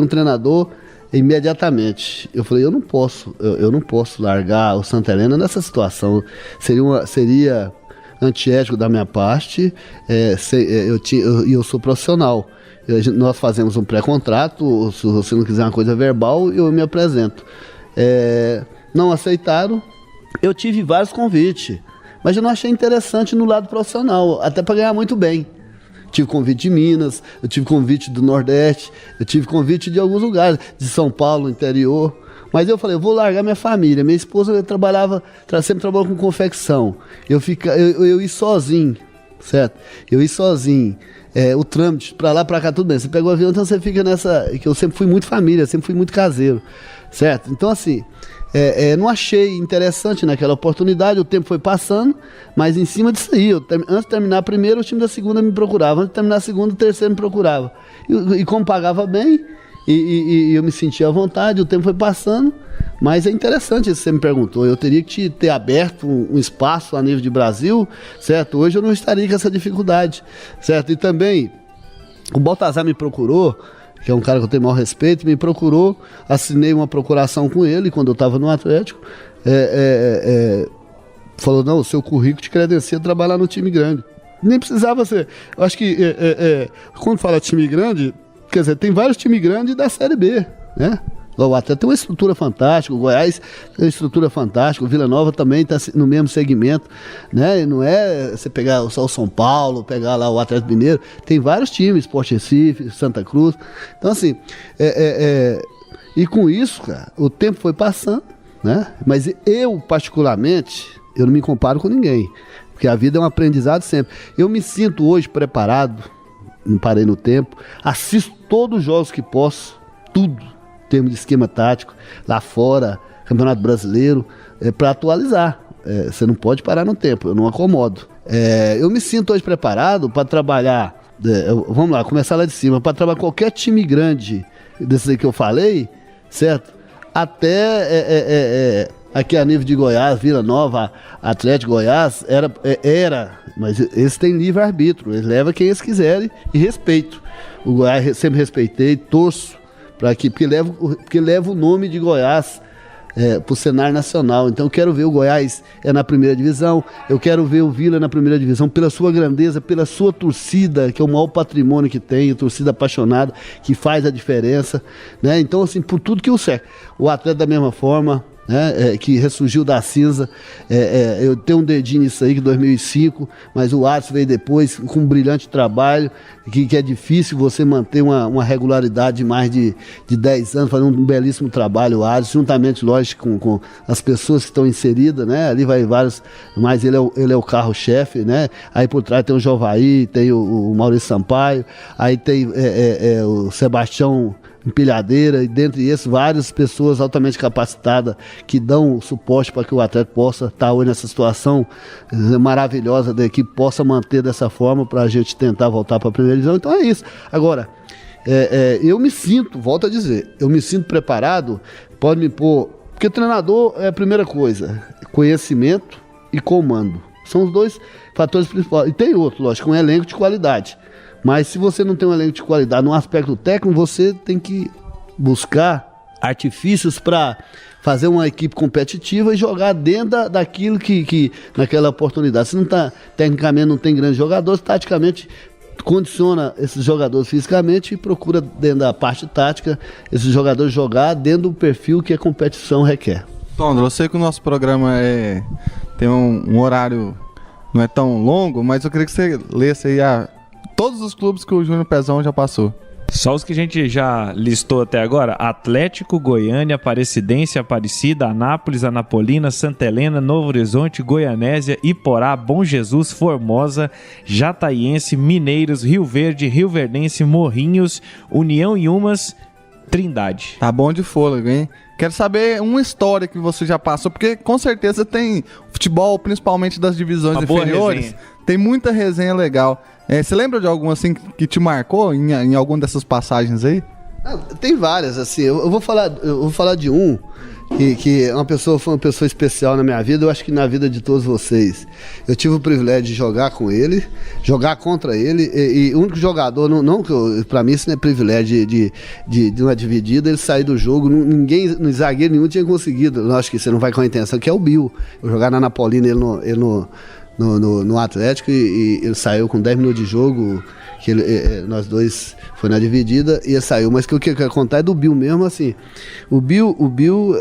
um treinador imediatamente. Eu falei, eu não posso largar o Santa Helena nessa situação. Seria antiético da minha parte, eu sou profissional. Nós fazemos um pré-contrato, se você não quiser uma coisa verbal, eu me apresento. Não aceitaram. Eu tive vários convites, mas eu não achei interessante no lado profissional, até para ganhar muito bem. Tive convite de Minas, eu tive convite do Nordeste, eu tive convite de alguns lugares, de São Paulo, interior. Mas eu falei, eu vou largar minha família. Minha esposa sempre trabalhou com confecção. Eu ia sozinho, certo? Eu ia sozinho. O trâmite, pra lá, pra cá, tudo bem. Você pega o avião, então você fica nessa... Que eu sempre fui muito família, sempre fui muito caseiro, certo? Então, assim, não achei interessante naquela oportunidade, o tempo foi passando, mas em cima disso aí, antes de terminar a primeira, o time da segunda me procurava. Antes de terminar a segunda, o terceiro me procurava. E como pagava bem, e eu me sentia à vontade, o tempo foi passando, mas é interessante isso que você me perguntou. Eu teria que ter aberto um espaço a nível de Brasil, certo? Hoje eu não estaria com essa dificuldade, certo? E também, o Baltazar me procurou, que é um cara que eu tenho maior respeito, me procurou, assinei uma procuração com ele quando eu estava no Atlético, falou, não, o seu currículo te credencia a trabalhar no time grande. Nem precisava ser, eu acho que quando fala time grande, quer dizer, tem vários times grandes da Série B, né? O Atlético tem uma estrutura fantástica, o Goiás tem uma estrutura fantástica, o Vila Nova também está no mesmo segmento, né? E não é você pegar só o São Paulo, pegar lá o Atlético Mineiro, tem vários times, Sport Recife, Santa Cruz. Então, assim, e com isso, cara, o tempo foi passando, né? Mas eu, particularmente, eu não me comparo com ninguém, porque a vida é um aprendizado sempre. Eu me sinto hoje preparado, não parei no tempo, assisto todos os jogos que posso, tudo, em termos de esquema tático, lá fora, Campeonato Brasileiro, para atualizar. Você não pode parar no tempo, eu não acomodo. Eu me sinto hoje preparado para trabalhar, vamos lá, começar lá de cima, para trabalhar qualquer time grande desses aí que eu falei, certo? Até aqui a nível de Goiás, Vila Nova, Atlético Goiás, mas eles têm livre-arbítrio, eles levam quem eles quiserem e respeito. O Goiás sempre respeitei, torço, porque leva o nome de Goiás para o cenário nacional. Então eu quero ver o Goiás na primeira divisão, eu quero ver o Vila na primeira divisão, pela sua grandeza, pela sua torcida, que é o maior patrimônio que tem, a torcida apaixonada, que faz a diferença, né? Então, assim, por tudo que o cerca. O Atlético da mesma forma, né, que ressurgiu da cinza, eu tenho um dedinho nisso aí, que 2005, mas o Adson veio depois com um brilhante trabalho, que é difícil você manter uma regularidade de mais de 10 anos, fazendo um belíssimo trabalho, o Adson, juntamente, lógico, com as pessoas que estão inseridas, né, ali vai vários, mas ele é o carro-chefe, né, aí por trás tem o Jovaí, tem o Maurício Sampaio, aí tem o Sebastião Empilhadeira, e dentre esses, várias pessoas altamente capacitadas que dão suporte para que o Atlético possa estar hoje nessa situação maravilhosa da equipe, possa manter dessa forma para a gente tentar voltar para a primeira divisão. Então é isso. Agora, eu me sinto, volto a dizer, eu me sinto preparado, pode me pôr, porque treinador é a primeira coisa, conhecimento e comando. São os dois fatores principais. E tem outro, lógico, um elenco de qualidade. Mas se você não tem um elenco de qualidade no aspecto técnico, você tem que buscar artifícios para fazer uma equipe competitiva e jogar dentro daquilo que naquela oportunidade. Se não tá, tecnicamente não tem grandes jogadores, taticamente condiciona esses jogadores fisicamente e procura dentro da parte tática esses jogadores jogar dentro do perfil que a competição requer. Tondra, eu sei que o nosso programa tem um horário não é tão longo, mas eu queria que você lesse aí todos os clubes que o Júnior Pezão já passou. Só os que a gente já listou até agora: Atlético, Goiânia, Aparecidense, Aparecida, Anápolis, Anapolina, Santa Helena, Novo Horizonte, Goianésia, Iporá, Bom Jesus, Formosa, Jataiense, Mineiros, Rio Verde, Rioverdense, Morrinhos, União e Umas, Trindade. Tá bom de fôlego, hein? Quero saber uma história que você já passou, porque com certeza tem futebol, principalmente das divisões inferiores, tem muita resenha legal. Você lembra de alguma assim que te marcou em alguma dessas passagens aí? Tem várias, assim. Eu vou falar de um que foi uma pessoa especial na minha vida, eu acho que na vida de todos vocês. Eu tive o privilégio de jogar com ele, jogar contra ele, e o único jogador, pra mim isso não é privilégio de uma dividida, ele sair do jogo, ninguém, no zagueiro nenhum tinha conseguido, lógico que você não vai com a intenção, que é o Bill. Eu jogar na Anapolina, ele no Atlético, e ele saiu com 10 minutos de jogo, que nós dois foi na dividida e ele saiu, mas o que eu quero contar é do Bill mesmo, assim. O Bill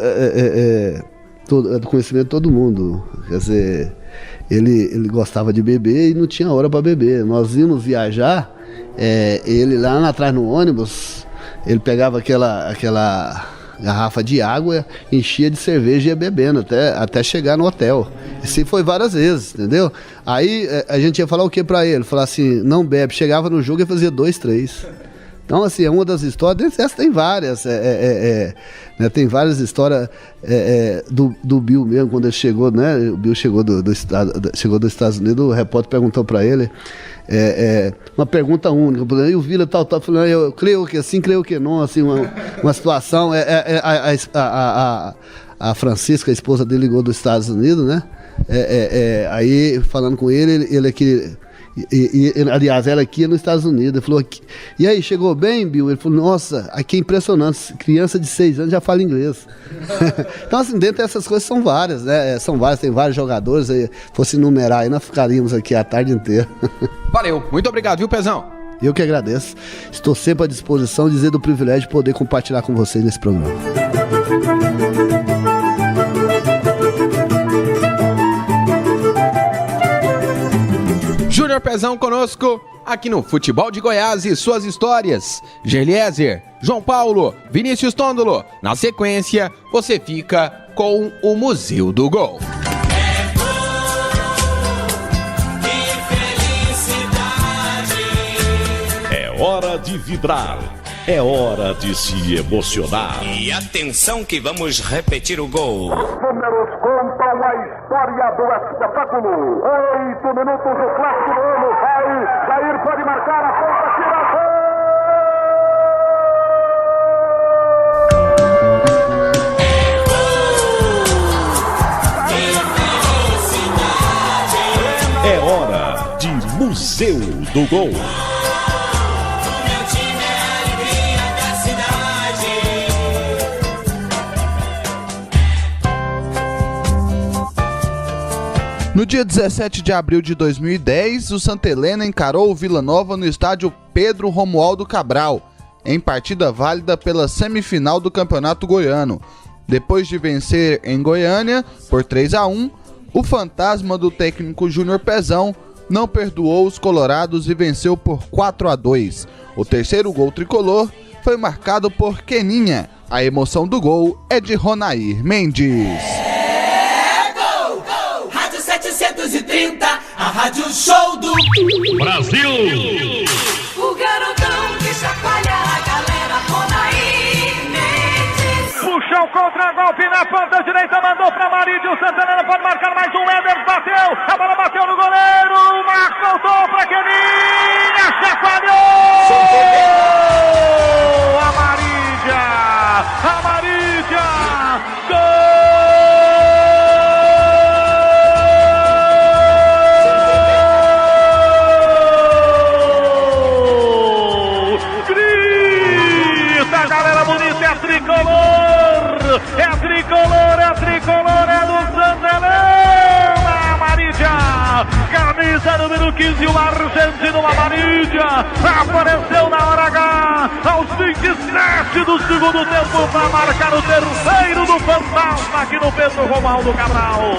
é do conhecimento de todo mundo, quer dizer, ele gostava de beber e não tinha hora para beber. Nós íamos viajar, ele lá atrás no ônibus, ele pegava aquela garrafa de água, enchia de cerveja e ia bebendo até chegar no hotel. Assim foi várias vezes, entendeu? Aí a gente ia falar o que pra ele? Falar assim, não bebe. Chegava no jogo e fazia 2, 3. Então, assim, é uma das histórias, essa tem várias, né, tem várias histórias do Bill mesmo, quando ele chegou, né, o Bill chegou chegou dos Estados Unidos, o repórter perguntou para ele, uma pergunta única, e o Vila tal, falando, eu creio que sim, creio que não, assim, uma situação, a Francisca, a esposa dele, ligou dos Estados Unidos, né, aí falando com ele aqui, aliás, ela aqui nos Estados Unidos. Ele falou, e aí, chegou bem, Bill? Ele falou, nossa, aqui é impressionante, criança de 6 anos já fala inglês. Então, assim, dentro dessas coisas são várias, né? São várias, tem vários jogadores, aí, fosse numerar aí, nós ficaríamos aqui a tarde inteira. Valeu, muito obrigado, viu, Pezão? Eu que agradeço. Estou sempre à disposição, dizer do privilégio de poder compartilhar com vocês nesse programa. Júnior Pezão conosco aqui no Futebol de Goiás e suas histórias. Geliezer, João Paulo, Vinícius Tondolo. Na sequência, você fica com o Museu do Gol. É hora de vibrar. É hora de se emocionar. E atenção que vamos repetir o gol. Números contam a história do espetáculo. 8 minutos do clássico do ano. Vai, Jair pode marcar a ponta, tira a gol. É hora de Museu do Gol. No dia 17 de abril de 2010, o Santa Helena encarou o Vila Nova no estádio Pedro Romualdo Cabral, em partida válida pela semifinal do Campeonato Goiano. Depois de vencer em Goiânia por 3-1, o fantasma do técnico Júnior Pezão não perdoou os colorados e venceu por 4-2. O terceiro gol tricolor foi marcado por Keninha. A emoção do gol é de Ronair Mendes. 730, a Rádio Show do Brasil! O garotão que chacoalha a galera, Ronair Mendes. Puxão contra golpe na ponta direita, mandou pra Marídio. O Santa Helena pode marcar mais um. Éder bateu, a bola bateu no goleiro. Marcos voltou pra Keninha, chacoalhou! A Marídia, gol! Tricolor! 15, o argentino Amarília apareceu na hora H, aos 27 do segundo tempo, para marcar o terceiro do fantasma aqui no Pedro Romualdo Cabral.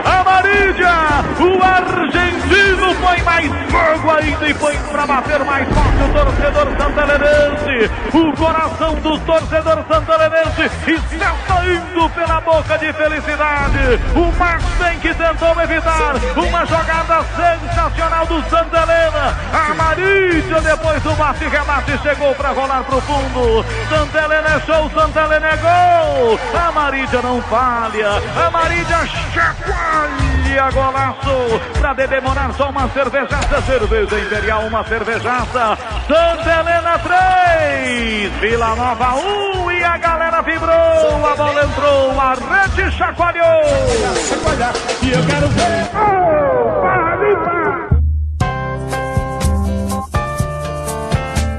Amarília, o argentino foi mais fogo ainda e foi para bater mais forte o torcedor santalenense. O coração do torcedor santalenense está saindo pela boca de felicidade. O Marcem que tentou evitar uma jogada sensacional do Santa Helena. Amarília, depois do bate-rebate, chegou para rolar pro fundo. Santa Helena é show, Santa Helena é gol. Amarília não falha. Amarília chacoalha, golaço. Para demorar só uma cervejaça, cerveja Imperial, uma cervejaça. Santa Helena 3, Vila Nova 1, e a galera vibrou. A bola entrou, a rede chacoalhou. E eu quero ver.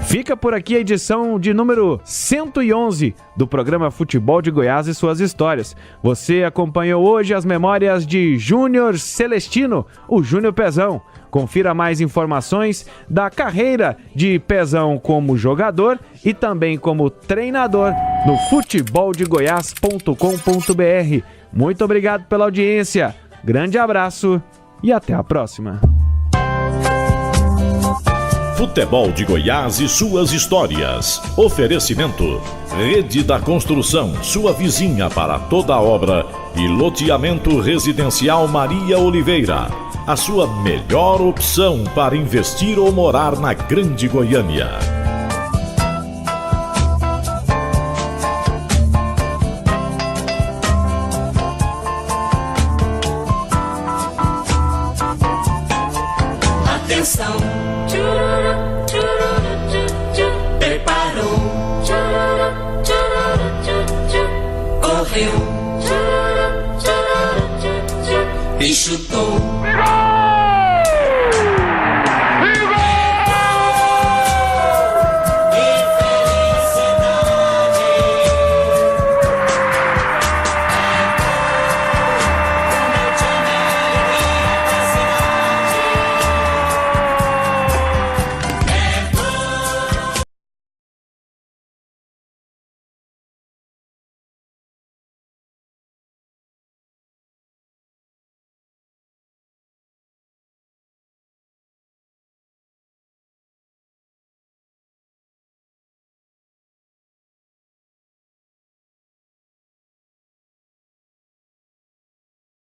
Fica por aqui a edição de número 111 do programa Futebol de Goiás e suas histórias. Você acompanhou hoje as memórias de Júnior Celestino, o Júnior Pezão. Confira mais informações da carreira de Pezão como jogador e também como treinador no futeboldegoias.com.br. Muito obrigado pela audiência, grande abraço e até a próxima. Futebol de Goiás e suas histórias. Oferecimento: Rede da Construção, sua vizinha para toda obra, e loteamento residencial Maria Oliveira. A sua melhor opção para investir ou morar na Grande Goiânia. Atenção, preparou, correu e chutou.